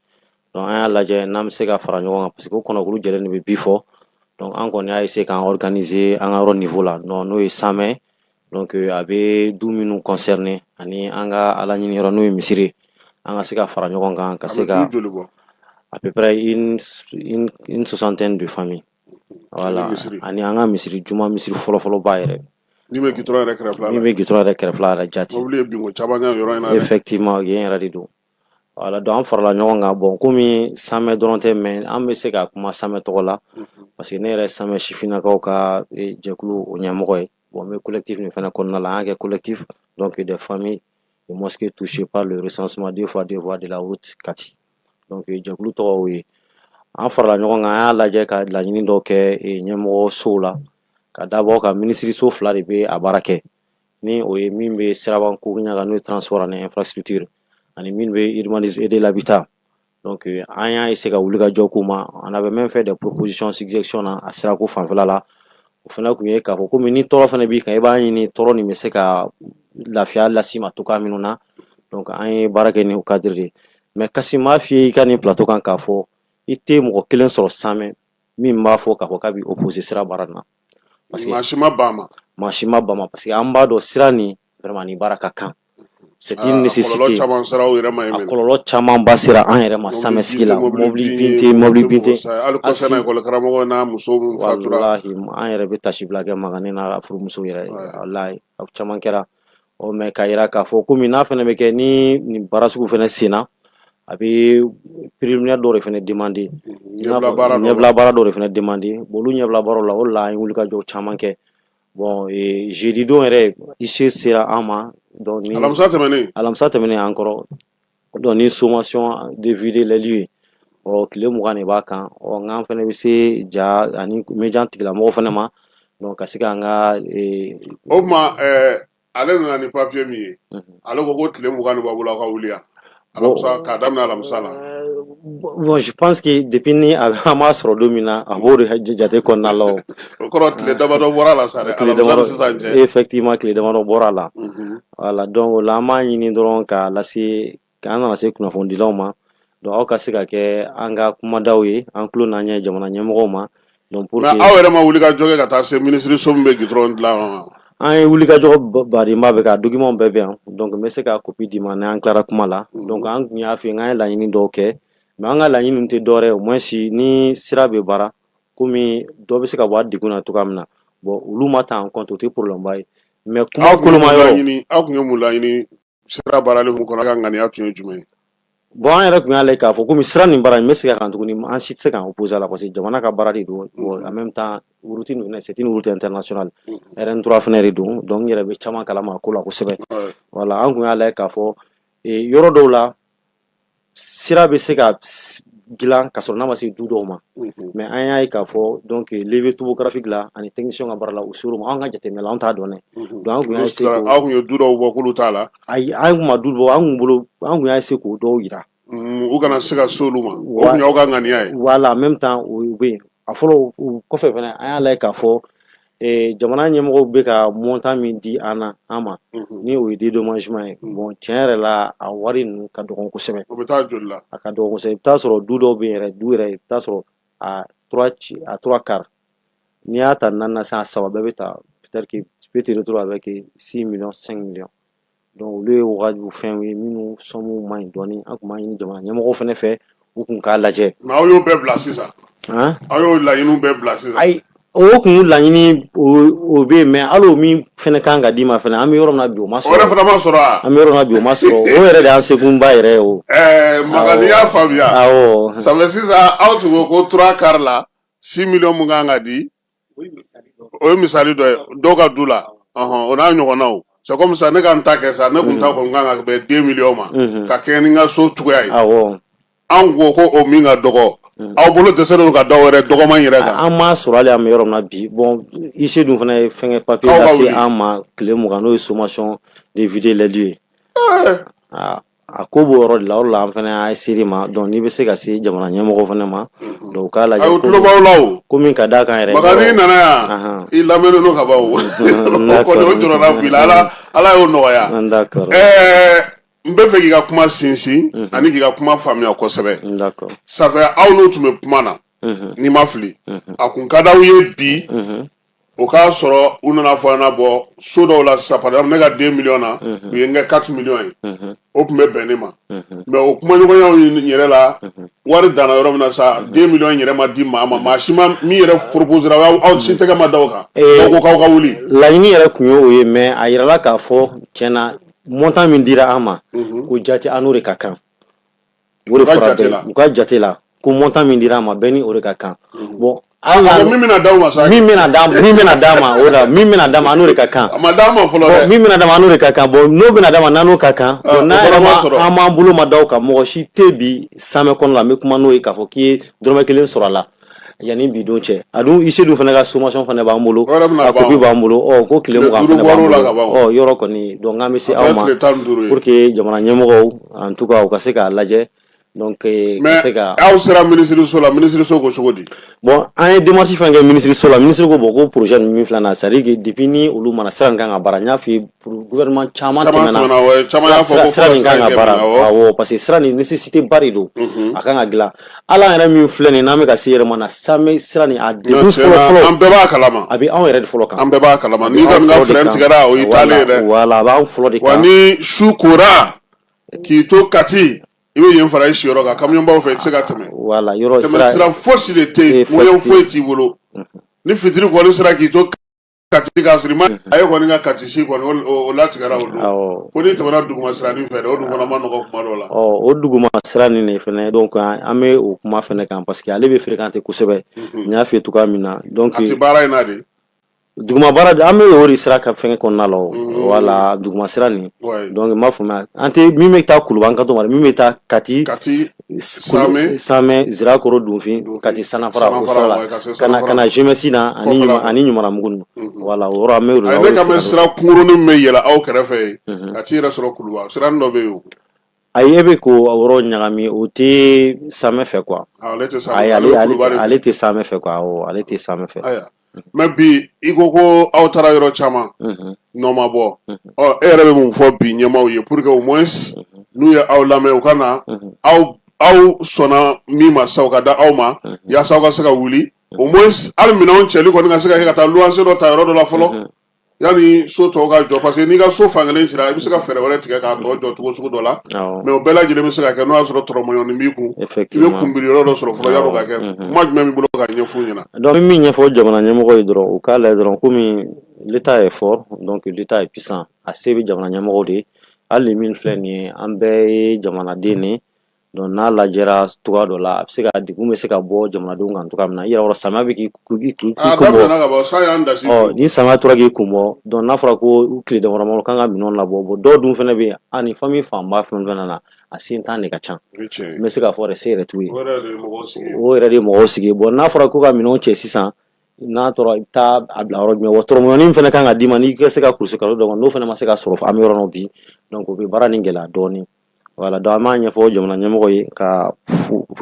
donc an y'a lajɛ n'an bɛ se ka fara ɲɔgɔn kan parce que o kɔnɔkulu jɛlen de bɛ bi fɔ donc an kɔni y'a essayer k'an organiser an ka yɔrɔ niveau la donc n'o ye 100 mai donc a bɛ du minnu concerné ani an ka ala ɲini yɔrɔ n'o ye misiri an ka se ka fara ɲɔgɔn kan ka se ka à peu près une soixantaine de familles voilà ani an ka misiri juma misiri fɔlɔ b'a yɛrɛ min bɛ gitɔrɔn yɛrɛ kɛrɛfɛla la min bɛ gitɔrɔn yɛrɛ kɛrɛfɛla la jati mobili ye binko caman kɛ yɔrɔ in na effectivement yen yɛrɛ de don voilà donc an farala ɲɔgɔn kan bon komi samɛ dɔrɔn tɛ mais an bɛ se ka kuma samɛ tɔgɔ la parce que ne yɛrɛ samɛ sifinnakaw ka jɛkulu o ɲɛmɔgɔ ye bon n bɛ collectif nin fana kɔnɔna la an y'a kɛ collectif donc des familles des mosquées touchées par le recensement des voies de la route Kati donc jɛkulu tɔgɔ y'o ye an farala ɲɔgɔn kan an y'a lajɛ ka laɲini dɔw kɛ ɲɛmɔgɔ sow la ka dabɔ ka minisiriso 2 de bɛ a baara kɛ ni o ye min bɛ sirabanko ɲaga n'o ye transport ani infrastructure ani min bɛ urbanisme et de l'habitat donc an y'a essayer ka wuli ka jɔ k'u ma on avait même fait des propositions suggestions na a sirako fanfɛla la o fana tun ye k'a fɔ komi ni tɔɔrɔ fana b'i kan i b'a ɲini tɔɔrɔ nin bɛ se ka lafiya las'i ma cogoya minnu na donc an ye baara kɛ ni o cadre de mais Kasim m'a f'i ye i ka nin plateau kan k'a fɔ i tɛ mɔgɔ kelen sɔrɔ samɛ min b'a fɔ k'a fɔ k'a bɛ opposer sira baara na parce que maa si ma ban ma parce que an b'a dɔn sira nin vraiment nin baara ka kan c'est une nécessité a kɔlɔlɔ caman ba sera an yɛrɛ ma samɛ sigi la mobili binte hali kɔsana école karamɔgɔ n'a muso min fatura wallahi an yɛrɛ bɛ tasi bila kɛ magani n'a furumuso yɛrɛ wallahi a caman kɛra mais k'a yira k'a fɔ komi n'a fana bɛ kɛ ni nin baara sugu fana senna a bɛ préliminaire dɔw de fana demander ɲɛbila baara dɔw de fana demander bon olu ɲɛbila baaraw la o de la an ye wulikajɔ caman kɛ bon jeudi don yɛrɛ ICA sera an ma donc alamisa tɛmɛnen an kɔrɔ donc ni sommation de vider les lieux tile 20 de b'a kan nka an fana bɛ se ja ani médian tigilamɔgɔw fana ma donc ka se k'an ka o tuma ale nana ni papier min ye ale ko ko tile 20 de b'a bolo aw ka wuli yan alamisa k'a daminɛ alamisa la bon je pense que depuis ni an m'a sɔrɔ don min na a b'o de jate kɔnɔna la o kɔrɔ tile damadɔ bɔra la sa dɛ alamisa ni sisan cɛ effectivement tile damadɔ bɔra la voilà donc o la an b'a ɲini dɔrɔn k'a lase k'an nana se kunnafonidilaw ma donc aw ka se ka kɛ an ka kumadaw ye an tulo n'an ɲɛ jamana ɲɛmɔgɔw ma donc pour que mais aw yɛrɛ ma wuli ka jɔ kɛ ka taa se minisiriso min bɛ gitɔrɔn dilan an ye wulikajɔ badenba bɛ ka document bɛɛ bɛ yan donc n bɛ se ka copie d'i ma n'an tilara kuma la donc an tun y'a f'i ye n k'an ye laɲini dɔw kɛ mais an ka laɲini tɛ dɔwɛrɛ ye au moins ni sira bɛ baara komi dɔ bɛ se ka bɔ a degun na cogoya min na bon olu ma ta en compte o tɛ problème ba ye mais kuma koloma yɔrɔ aw tun ye mun laɲini sira baarali mun kɔnɔ a ka ŋaniya tun ye jumɛn ye bon an yɛrɛ tun y'a lajɛ k'a fɔ komi sira nin baara in bɛ segin a kan tuguni an si tɛ se k'an opposer a la parce que jamana ka baara de don en même temps route nin fɛnɛ c'est une route internationale RN3 fɛnɛ de don donc n yɛrɛ bɛ caman kalama a ko la kosɛbɛ voilà an tun y'a lajɛ k'a fɔ yɔrɔ dɔw la sira bɛ se ka dilan ka sɔrɔ n'a ma se du dɔw ma mais an y'a ye k'a fɔ donc levé topographique la ani technicien ka baara la u ser'o ma an ka jateminɛ la an t'a dɔn dɛ donc an kun y'a essayer aw kun ye du dɔw bɔ k'olu t'a la ayi an kun ma du bɔ an kun y'a essayer k'o dɔw yira u kana se ka s'olu ma o kun y'aw ka ŋaniya ye voilà en même temps o bɛ yen a fɔlɔ o kɔfɛ fɛnɛ an y'a lajɛ k'a fɔ jamana ɲɛmɔgɔw bɛ ka montant min di an ma ni o ye dédommagement ye bon tiɲɛ yɛrɛ la a wari ninnu ka dɔgɔ kosɛbɛ o bɛ taa joli la a ka dɔgɔ kosɛbɛ i bɛ taa sɔrɔ du dɔw bɛ yen yɛrɛ du yɛrɛ i bɛ taa sɔrɔ a 3 quarts n'i y'a ta 4 san a 3 bɛɛ bɛ ta peut-être que tu peux te retrouver avec 6 millions 5 millions donc olu ye wagaju fɛnw ye minnu sɔnmu man ɲi dɔɔni an tun b'a ɲini jamana ɲɛmɔgɔw fɛnɛ fɛ u kun k'a lajɛ mais aw y'o bɛɛ bila sisan aw y'o laɲiniw bɛɛ bila sisan ayi o kun laɲini o bɛ yen mais hali o min fɛnɛ kan ka d'i ma fɛnɛ an bɛ yɔrɔ min na bi o ma sɔrɔ o yɛrɛ fana ma sɔrɔ wa an bɛ yɔrɔ min na bi o ma sɔrɔ o yɛrɛ de y'an sekunba yɛrɛ ye o Makan n'i y'a faamuya awɔ ça fait sisan aw tun ko ko 3 quarts la 6 millions mun kan ka di o ye misali dɔ ye dɔw ka du la o n'a ɲɔgɔnnaw c'est comme ça ne ka n ta kɛ sa ne kun ta kɔni kan ka bɛn 2 millions ma ka kɛɲɛ ni n ka so cogoya ye awɔ an ko ko o min ka dɔgɔ aw bolo dɛsɛlen ka dɔw wɛrɛ dɔgɔman yɛrɛ kan an m'a sɔrɔ hali an bɛ yɔrɔ min na bi bon IC dun fana ye fɛngɛ papier lase an ma tile 20 n'o ye sommation de vider les lieux a ko b'o yɔrɔ de la o de la an fana y'a essayer ma donc n'i bɛ se ka se jamana ɲɛmɔgɔw fana ma donc k'a lajɛ aw tulo b'aw la o ko min ka d'a kan yɛrɛ Makan n'i nana yan i lamɛnnen don ka ban o kɔni o jɔrɔna bi la Ala y'o nɔgɔya d'accord n bɛ fɛ k'i ka kuma sinsin ani k'i ka kuma faamuya kosɛbɛ d'accord ça fait aw n'u tun bɛ kuma na n'i ma fili a kun ka d'aw ye bi o k'a sɔrɔ u nana fɔ an bɔ so dɔw la sisan par exemple ne ka 2 millions na u ye n kɛ 4 millions ye o tun bɛ bɛn ne ma mais o kumaɲɔgɔnyaw yɛrɛ la wari danna yɔrɔ min na sa 2 millions yɛrɛ ma di maa ma maa si ma min yɛrɛ proposera aw si tɛgɛ ma da o kan aw ko k'aw ka wuli laɲini yɛrɛ kun ye o ye mais a yirala k'a fɔ tiɲɛna montant min dira an ma ko jate an n'o de ka kan o de fɔra bɛɛ u ka jate la ko montant min dira an ma bɛɛ ni o de ka kan bon min bɛna d'aw ma sa min bɛna d'a ma o la min bɛna d'a ma an n'o de ka kan a ma d'a ma fɔlɔ dɛ min bɛna d'a ma an n'o de ka kan bon n'o bɛna d'a ma n'an n'o ka kan n'a yɛrɛ ma an m'an bolo ma da o kan mɔgɔ si tɛ bi sanmɛ kɔnɔ la n bɛ kuma n'o ye k'a fɔ k'i ye dɔrɔmɛ 1 sɔrɔ a la yanni bi don cɛ a dun IC dun fana ka sommation fana b'an bolo a copie b'an bolo ko tile 20 fana b'an bolo yɔrɔ kɔni donc an bɛ se aw ma pour que jamana ɲɛmɔgɔw en tout cas u ka se k'a lajɛ donc mais aw sera ministre la ministre ko cogo di bon an ye démarche fɛn kɛ ministre la ministre ko bon ko projet min filɛ na c'est à dire que depuis ni olu mana sira nin kan ka baara n y'a f'i ye gouvernement caman tɛmɛna sira nin kan ka baara awɔ parce que sira nin nécessité ba de don a kan ka dilan hali an yɛrɛ min filɛ nin n'an bɛ ka se yɛrɛ ma na sanbɛ sira nin a degun fɔlɔ an bɛɛ b'a kalama a bɛ anw yɛrɛ de fɔlɔ kan an bɛɛ b'a kalama ni kɔni ka frein tigɛra o y'i taalen ye dɛ voilà a b'anw fɔlɔ de kan wa ni su kora k'i to Kati i bɛ yen fara i siyɔrɔ kan kamiyɔnbaw fɛ i tɛ se ka tɛmɛ voilà yɔrɔ sira fosi de tɛ yen moyen foyi t'i bolo ni fitiri kɔni sera k'i to Kati k'a sɔrɔ i ma a ye kɔni ka Kati si kɔni o latigɛra o don ko n'i tɛmɛna duguma siranin fɛ dɛ o dun fana ma nɔgɔ kuma dɔw la o duguma sira nin de fɛnɛ donc an bɛ o kuma fɛnɛ kan parce que ale bɛ fréquenter kosɛbɛ n y'a f'i ye cogoya min na donc a tɛ baara in na de duguma baara an bɛ o de sira kan fɛngɛ kɔnɔna la o wala duguma sira nin donc n b'a faamuya an tɛ min bɛ taa Kuluba an ka to ma min bɛ taa Kati Samɛ Zirakɔrɔ Donfin Kati Sanafara o sira la ka na Jemesi na ani Ɲumanamugu ninnu wala o yɔrɔ an bɛ o de la ne ka mɛn sira kunkurunin min bɛ yɛlɛ aw kɛrɛfɛ yen ka t'i yɛrɛ sɔrɔ Kuluba siranin dɔ bɛ yen o ayi e bɛ k'o yɔrɔ ɲagami o tɛ Samɛ fɛ quoi ale tɛ Samɛ fɛ quoi awɔ ale tɛ Samɛ fɛ mais bi i ko ko aw taara yɔrɔ caman n'o ma bɔ e yɛrɛ bɛ mun fɔ bi ɲɛmaaw ye pour que au moins n'u ye aw lamɛn u ka na aw sɔnna min ma sa u ka da aw ma yaasa aw ka se ka wuli au moins hali minɛnw cɛli kɔni ka se ka kɛ ka taa luwanse dɔ ta yɔrɔ dɔ la fɔlɔ yanni so tɔw ka jɔ parce que n'i ka so fankelen cira i bɛ se ka fɛɛrɛ wɛrɛ tigɛ k'a tɔ jɔ cogo sugu dɔ la mais o bɛɛ lajɛlen bɛ se ka kɛ n'o y'a sɔrɔ tɔrɔmɔɲɔni b'i kun i bɛ kunbiri yɔrɔ dɔ sɔrɔ fɔlɔ yan'o ka kɛ kuma jumɛn b'i bolo ka ɲɛfɔ ɲɛna. donc min ɲɛfɔ jamana ɲɛmɔgɔ ye dɔrɔn u k'a lajɛ dɔrɔn komi l'état est fort donc l'état est puissant a se bɛ jamana ɲɛmɔgɔw de ye hali min filɛ nin ye an bɛɛ ye jamanaden de donc n'a lajɛra cogoya dɔ la a bɛ se ka degun bɛ se ka bɔ jamanadenw kan cogoya min na i yɛrɛ yɔrɔ samiya bɛ k'i kun bɔ ni samiya tora k'i kun bɔ donc n'a fɔra ko tile damadamani kan ka minɛnw labɔ bon dɔw dun fana bɛ yen a ni famille fanba fɛn fɛn na a sen tan de ka ca n bɛ se k'a fɔ yɛrɛ se yɛrɛ t'u ye o yɛrɛ de ye mɔgɔw sigi bon n'a fɔra ko ka minɛnw cɛ sisan n'a tora i bɛ taa a bila yɔrɔ jumɛn wa tɔrɔmɔni fana kan ka d'i ma n'i ka se ka kurusi kalo dɔ n'o fana ma se ka sɔrɔ an bɛ yɔrɔ min bi donc o bɛ baara nin gɛlɛya dɔɔnin voilà donc an b'a ɲɛfɔ jamana ɲɛmɔgɔ ye ka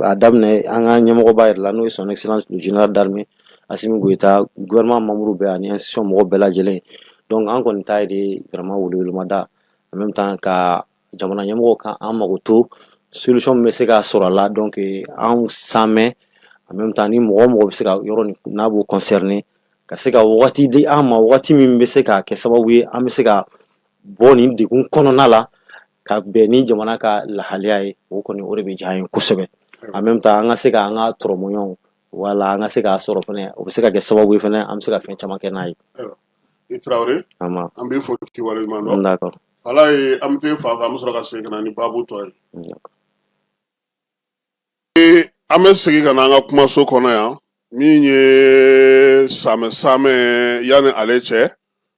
a daminɛ an ka ɲɛmɔgɔba yɛrɛ la n'o ye son excellence le général d'armée Assimi Goïta gouvernement membre bɛɛ ani institution mɔgɔw bɛɛ lajɛlen donc an kɔni ta ye de vraiment welewelemada en même temps ka jamana ɲɛmɔgɔw ka an mago to solution min bɛ se ka sɔrɔ a la donc an sanmɛ en même temps ni mɔgɔ mɔgɔ bɛ se ka yɔrɔ nin n'a b'o concerné ka se ka wagati di an ma wagati min bɛ se ka kɛ sababu ye an bɛ se ka bɔ nin degun kɔnɔna la ka bɛn ni jamana ka lahalaya ye o kɔni o de bɛ diya an ye kosɛbɛ en même temps an ka se ka an ka tɔrɔmɔɲɔgɔnw wala an ka se k'a sɔrɔ fana o bɛ se ka kɛ sababu ye fana an bɛ se ka fɛn caman kɛ n'a ye. I Traoré an b'i fo k'i waleɲuman dɔn. D'accord. Ala ye an bɛ t'e fa fɛ an bɛ sɔrɔ ka segin ka na ni baabu tɔ ye. An bɛ segin ka na an ka kumaso kɔnɔ yan min ye saamɛ yanni ale cɛ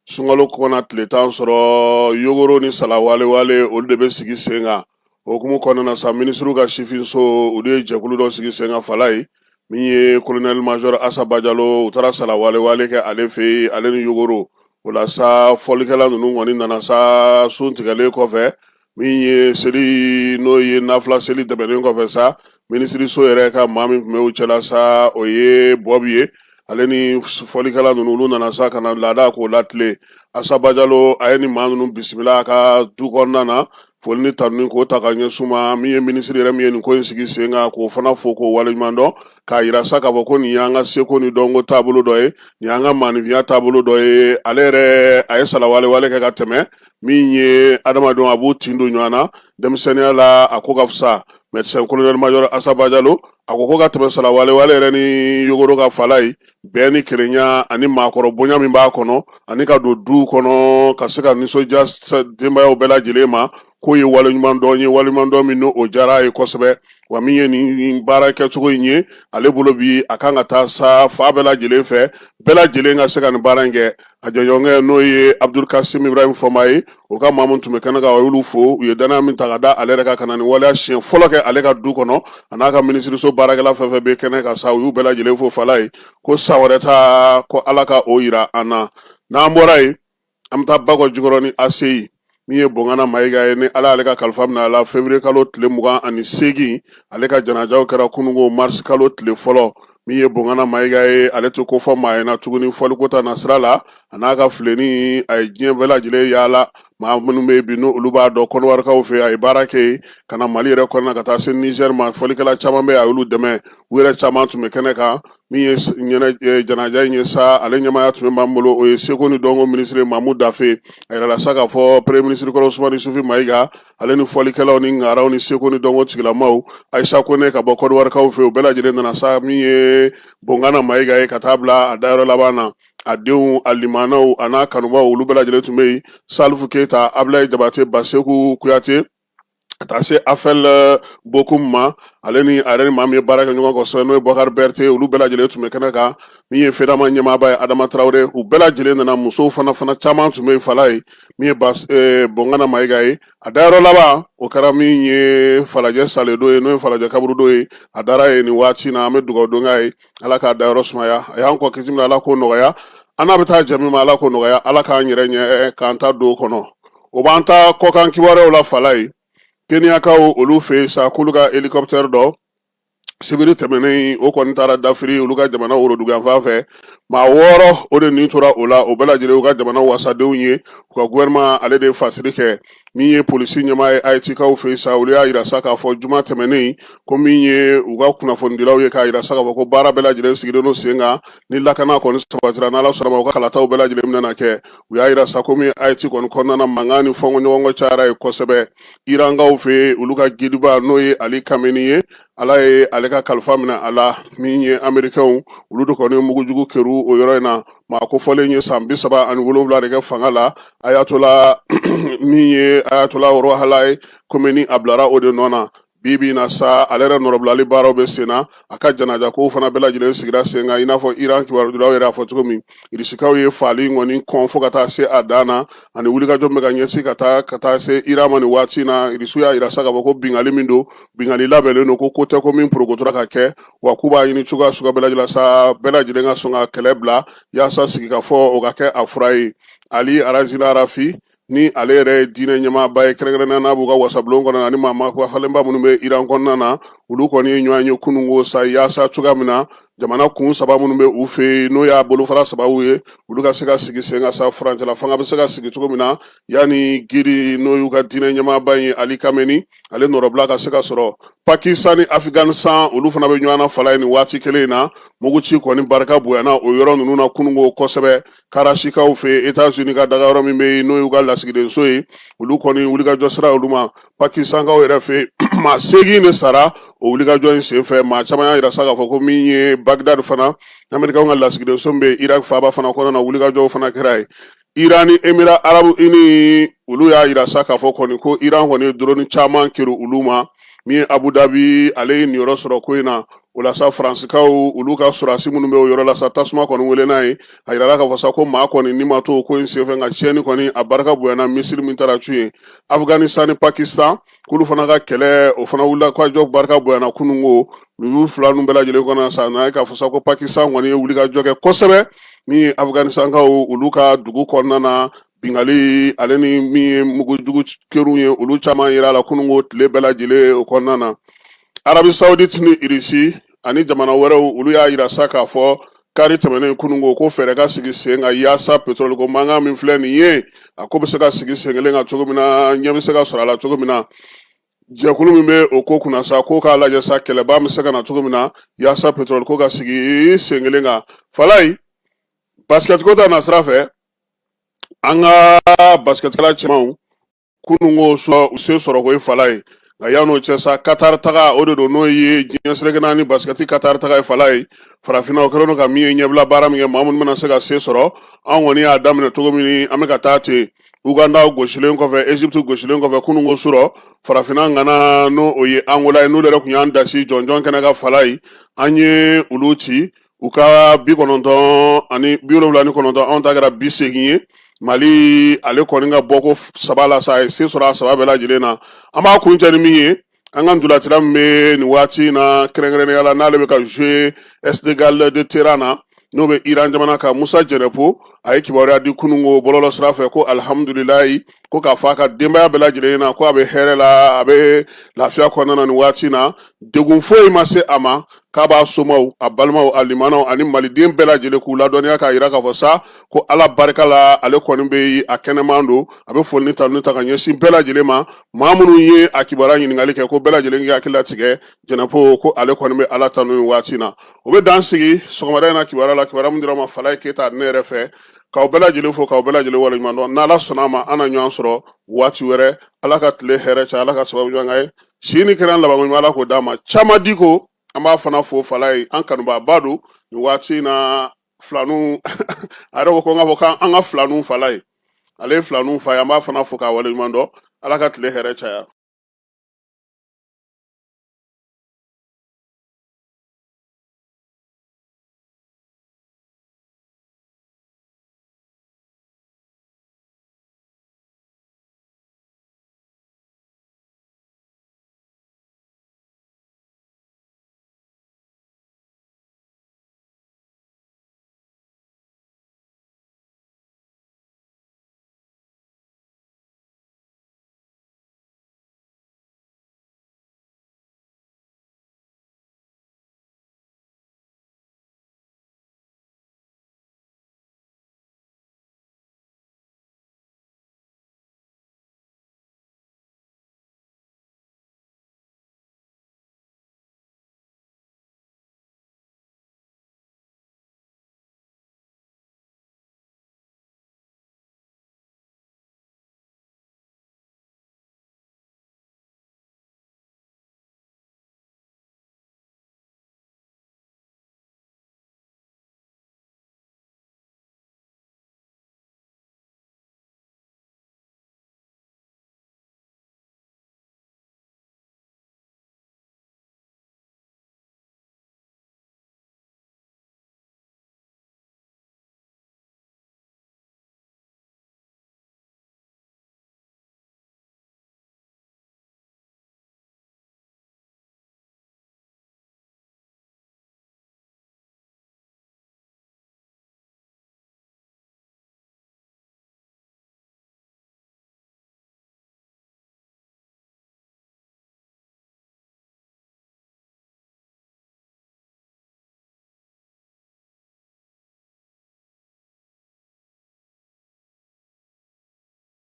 sunkalo kɔnɔ tile 10 sɔrɔ Yogoro ni Salawale olu de bɛ sigi sen kan o hukumu kɔnɔna na sa minisiriw ka sifinso olu ye jɛkulu dɔ sigi sen kan Fala ye min ye colonel major Asaba Jalo u taara Salawale kɛ ale fɛ yen ale ni Yogoro o la sa fɔlikɛla ninnu kɔni nana sa sun tigɛlen kɔfɛ min ye seli n'o ye nafila seli tɛmɛnen kɔfɛ sa minisiriso yɛrɛ ka maa min tun bɛ u cɛla sa o ye Bɔbi ye ale ni fɔlikɛla ninnu olu nana sa ka na laada k'o latile Asaba Jalo a ye ni maa ninnu bisimila a ka du kɔnɔna na foli ni tanuni k'o ta ka ɲɛsin ma min ye minisiri yɛrɛ min ye nin ko in sigi sen kan k'o fana fo k'o waleɲuman dɔn k'a yira sa k'a fɔ ko nin y'an ka seko ni dɔnko taabolo dɔ ye nin y'an ka maanifinya taabolo dɔ ye ale yɛrɛ a ye Salawale kɛ ka tɛmɛ min ye adamadenw a b'u tin don ɲɔgɔn na denmisɛnninya la a ko ka fisa médecin colonel major Asaba Jalo a ko ka tɛmɛ Salawale yɛrɛ ni Yogoro ka Fala ye bɛɛ ni kelenya ani maakɔrɔ bonya min b'a kɔnɔ ani ka don du kɔnɔ ka se ka nisɔndiya denbayaw bɛɛ lajɛlen ma k'o ye waleɲuman dɔn ye waleɲuman dɔn min n'o diyara a ye kosɛbɛ wa min ye nin baara kɛcogo in ye ale bolo bi a kan ka taa sa fa bɛɛ lajɛlen fɛ bɛɛ lajɛlen ka se ka nin baara in kɛ a jɔɲɔgɔnkɛ n'o ye Abdul Kasim Ibrahim Fɔma ye o ka maa min tun bɛ kɛnɛ kan olu fo u ye danaya min ta ka da ale yɛrɛ ka kana nin waleya siɲɛ fɔlɔ kɛ ale ka du kɔnɔ a n'a ka minisiriso baarakɛla fɛn fɛn bɛ kɛnɛ kan sa u y'u bɛɛ lajɛlen fo Fala ye ko sa wɛrɛ ta ko Ala ka o yira an na n'an bɔra yen an bɛ taa Bakɔ Jikɔrɔ ni ACI min ye Bongana Mayiga ye ni Ala ale ka kalifa minɛ a la février kalo tile 28 ale ka janajaw kɛra kunungo mars kalo tile fɔlɔ min ye Bongana Mayiga ye ale tɛ ko fɔ maa ye na tuguni fɔliko ta nasira la a n'a ka fileni a ye diɲɛ bɛɛ lajɛlen yaala maa minnu bɛ yen bi n'olu b'a dɔn kɔnɔwarikaw fɛ a ye baara kɛ yen ka na Mali yɛrɛ kɔnɔna ka taa se Niger ma fɔlikɛla caman bɛ yen a y'olu dɛmɛ u yɛrɛ caman tun bɛ kɛnɛ kan min ye janaja in ye sa ale ɲɛmaaya tun bɛ b'an bolo o ye seko ni dɔnko minisiri Mamu Dafe a yɛrɛ la sa k'a fɔ premier ministre kɔrɔ Usumani Sufi Mayiga ale ni fɔlikɛlaw ni ŋaraw ni seko ni dɔnko tigilamaw Ayisa Kone ka bɔ kɔnɔwarikaw fɛ u bɛɛ lajɛlen nana sa min ye Bongana Mayiga ye ka taa bila a dayɔrɔ laban na a denw a limanaw a n'a kanubaw olu bɛɛ lajɛlen tun bɛ yen Salifu Keyita Ablaye Jabate Baseku Kuyate ka taa se Afel Bokum ma ale ni a yɛrɛ ni maa min ye baara kɛ ɲɔgɔn kɔsɛbɛ n'o ye Bɔkari Bɛrite olu bɛɛ lajɛlen tun bɛ kɛnɛ kan min ye FEDAMA ɲɛmaaba ye Adama Traoré u bɛɛ lajɛlen nana musow fana caman tun bɛ yen Fala ye min ye Bongana Mayiga ye a dayɔrɔ laban o kɛra min ye Falajɛ Saledo ye n'o ye Falajɛ Kaburudo ye a dara ye nin waati na an bɛ dugawu don k'a ye Ala k'a dayɔrɔ sumaya a y'an kɔ kisi min Ala k'o nɔgɔya an n'a bɛ taa jɛ min ma Ala k'o nɔgɔya Ala k'an yɛrɛ ɲɛ k'an ta don o kɔnɔ o b'an ta kɔkan kibaruyaw la Fala ye Keniyakaw olu fɛ yen sa k'olu ka hélicoptère dɔ sibiri tɛmɛnen o kɔni taara dafiri olu ka jamana worodugan fan fɛ maa 6 o de nin tora o la o bɛɛ lajɛlen u ka jamana wasadenw ye u ka gouvernement ale de fasiri kɛ min ye polisi ɲɛmaa ye Ayitikaw fɛ yen sa olu y'a yira sa k'a fɔ juma tɛmɛnen ko min ye u ka kunnafonidilaw ye k'a yira sa k'a fɔ ko baara bɛɛ lajɛlen sigilen don sen kan ni lakana kɔni sabatira n'Ala sɔnna ma u ka kalataw bɛɛ lajɛlen bɛna kɛ u y'a yira sa ko min Ayiti kɔni kɔnɔna na mankan ni fɔnkɔɲɔgɔnkɔ cayara ye kosɛbɛ Irankaw fɛ yen olu ka gidiba n'o ye Ali Kameni ye Ala ye ale ka kalifa minɛ a la min ye Amerikɛnw olu de kɔni mugujugu kɛru o yɔrɔ in na maa kofɔlen ye san 37 de kɛ fanga la Ayatola min ye Ayatola Orohala ye Khomeini a bilara o de nɔ na bibi na sa ale yɛrɛ nɔrɔbilali baaraw bɛ sen na a ka janaja kow fana bɛɛ lajɛlen sigira sen kan i n'a fɔ Iran kibaruyaw yɛrɛ y'a fɔ cogo min irisikaw ye faali kɔni kɔn fo ka taa se a dan na ani wulikajɔ min bɛ ka ɲɛsin ka taa se Iran ma nin waati na irisiw y'a yira sa k'a fɔ ko bingali min don bingali labɛnlen don ko tɛ ko min porokotora ka kɛ wa k'u b'a ɲini cogoya suguya bɛɛ lajɛlen sa bɛɛ lajɛlen ka sɔn ka kɛlɛ bila yaasa sigi ka fɔ o ka kɛ a fura ye Ali Arazina Arafi ni ale yɛrɛ ye diinɛ ɲɛmaaba ye kɛrɛnkɛrɛnnenya n'a b'u ka wasabulon kɔnɔ ani maa falenba minnu bɛ Iran kɔnɔna na olu kɔni ye ɲɔgɔn ye kununko sa yaasa cogoya min na jamana kun saba minnu bɛ u fɛ n'o y'a bolofara sababu ye olu ka se ka sigi sen ka sa furancɛla fanga bɛ se ka sigi cogo min na yanni giri n'o y'u ka diinɛ ɲɛmaaba ye Ali Khamenei ale nɔrɔbila ka se ka sɔrɔ Pakistan ni Afghanistan olu fana bɛ ɲɔgɔn na fala ye nin waati kelen in na muguci kɔni barika bonyana o yɔrɔ ninnu na kununko kosɛbɛ Karashikaw fɛ Etats-Unis ka daga yɔrɔ min bɛ yen n'o y'u ka lasigidenso ye olu kɔni wulikajɔ sira olu ma Pakistankaw yɛrɛ fɛ maa 8 de sara o wulikajɔ in senfɛ maa caman y'a yira sa k'a fɔ ko min ye Bagdad fana Amerikaw ka lasigidenso min bɛ Irak faaba fana kɔnɔna na wulikajɔw fana kɛra ye Iran ni Émirats Arabes Unis olu y'a yira sa k'a fɔ kɔni ko Iran kɔni ye drone caman kiri olu ma min ye Abu Dhabi ale ye nin yɔrɔ sɔrɔ ko in na o la sa Faransikaw olu ka surasi minnu bɛ o yɔrɔ la sa tasuma kɔni wele n'a ye a yirala k'a fɔ sa ko maa kɔni ni ma to o ko in senfɛ nka tiɲɛni kɔni a barika bonyana misiri min taara cu ye Afghanistan ni Pakistan k'olu fana ka kɛlɛ o fana wulila kajɔ barika bonyana kununko ninnu fila ninnu bɛɛ lajɛlen kɔnɔ sa n'a ye k'a fɔ sa ko Pakistan kɔni ye wulikajɔ kɛ kosɛbɛ min ye Afghanistankaw olu ka dugu kɔnɔna na bingali ale ni min ye mugujugu kɛriw ye olu caman yira la kununko tile bɛɛ lajɛlen o kɔnɔna na Arabi Saoudite ni Irisi ani jamana wɛrɛw olu y'a yira sa k'a fɔ kari tɛmɛnen kununko ko fɛɛrɛ ka sigi sen ka yaasa pétrole ko mankan min filɛ nin ye a ko bɛ se ka sigi sen kelen kan cogo min na ɲɛ bɛ se ka sɔrɔ a la cogo min na jɛkulu min bɛ o ko kunna sa ko k'a lajɛ sa kɛlɛba bɛ se ka na cogo min na yaasa pétrole ko ka sigi sen kelen kan Falaye basket ko ta na sira fɛ an ka basketkɛla cɛmanw kununko u se sɔrɔ ko ye Falaye nka yan'o cɛ sa Qatar taga o de don n'o ye diɲɛ selekena ni basketi Qatar taga ye Falaye farafinna o kɛlen don ka min ye ɲɛbila baara min kɛ maa minnu bɛna se ka se sɔrɔ an kɔni y'a daminɛ cogo min an bɛ ka taa ten Uganda gosilen kɔfɛ Egypte gosilen kɔfɛ kununko sɔrɔ farafinna ngana n'o o ye Angola ye n'olu yɛrɛ tun y'an dasi jɔnjɔn kɛnɛ ka Falaye an ye olu ci u ka 79 anw ta kɛra 80 ye Mali ale kɔni ka bɔ ko 3 la sa a ye se sɔrɔ a 3 bɛɛ lajɛlen na an b'a kuncɛ ni min ye an ka ndolatila min bɛ nin waati na kɛrɛnkɛrɛnnenya la n'ale bɛ ka jouer Esteghlal de Téhéran na n'o bɛ Iran jamana kan Musa Jɛnɛpo a ye kibaruya di kununko bɔlɔlɔ sira fɛ ko alihamudulilayi ko k'a fɔ a ka denbaya bɛɛ lajɛlen na ko a bɛ hɛrɛ la a bɛ lafiya kɔnɔna na nin waati na degun foyi ma se a ma k'a b'a somaw a balimaw a limanaw ani maliden bɛɛ lajɛlen k'u ladɔnniya k'a yira k'a fɔ sa ko ala barika la ale kɔni bɛ a kɛnɛman don a bɛ foli ni tanuni ta ka ɲɛsin bɛɛ lajɛlen ma maa minnu ye a kibaruya ɲininkali kɛ ko bɛɛ lajɛlen k'i hakili latigɛ Jɛnɛpo ko ale kɔni bɛ ala tanu nin waati na o bɛ dan sigi sɔgɔmada in na kibaruya la kibaruya min dira ma Falaye Keyita ne yɛrɛ fɛ k'aw bɛɛ lajɛlen fo k'aw bɛɛ lajɛlen waleɲuman dɔn n'ala sɔnna a ma an na ɲɔgɔn sɔrɔ waati wɛrɛ ala ka tile hɛrɛ cɛ ala ka sababu ɲɔgɔn ye si ni kɛra laban ɲuman ala k'o d'a ma caman di ko an b'a fana fo Falaye an kanubaaba don nin waati in na filanu a yɛrɛ ko n k'a fɔ k'an ka filanu Falaye ale ye filanu fa ye an b'a fana fo k'a waleɲuman dɔn ala ka tile hɛrɛ caya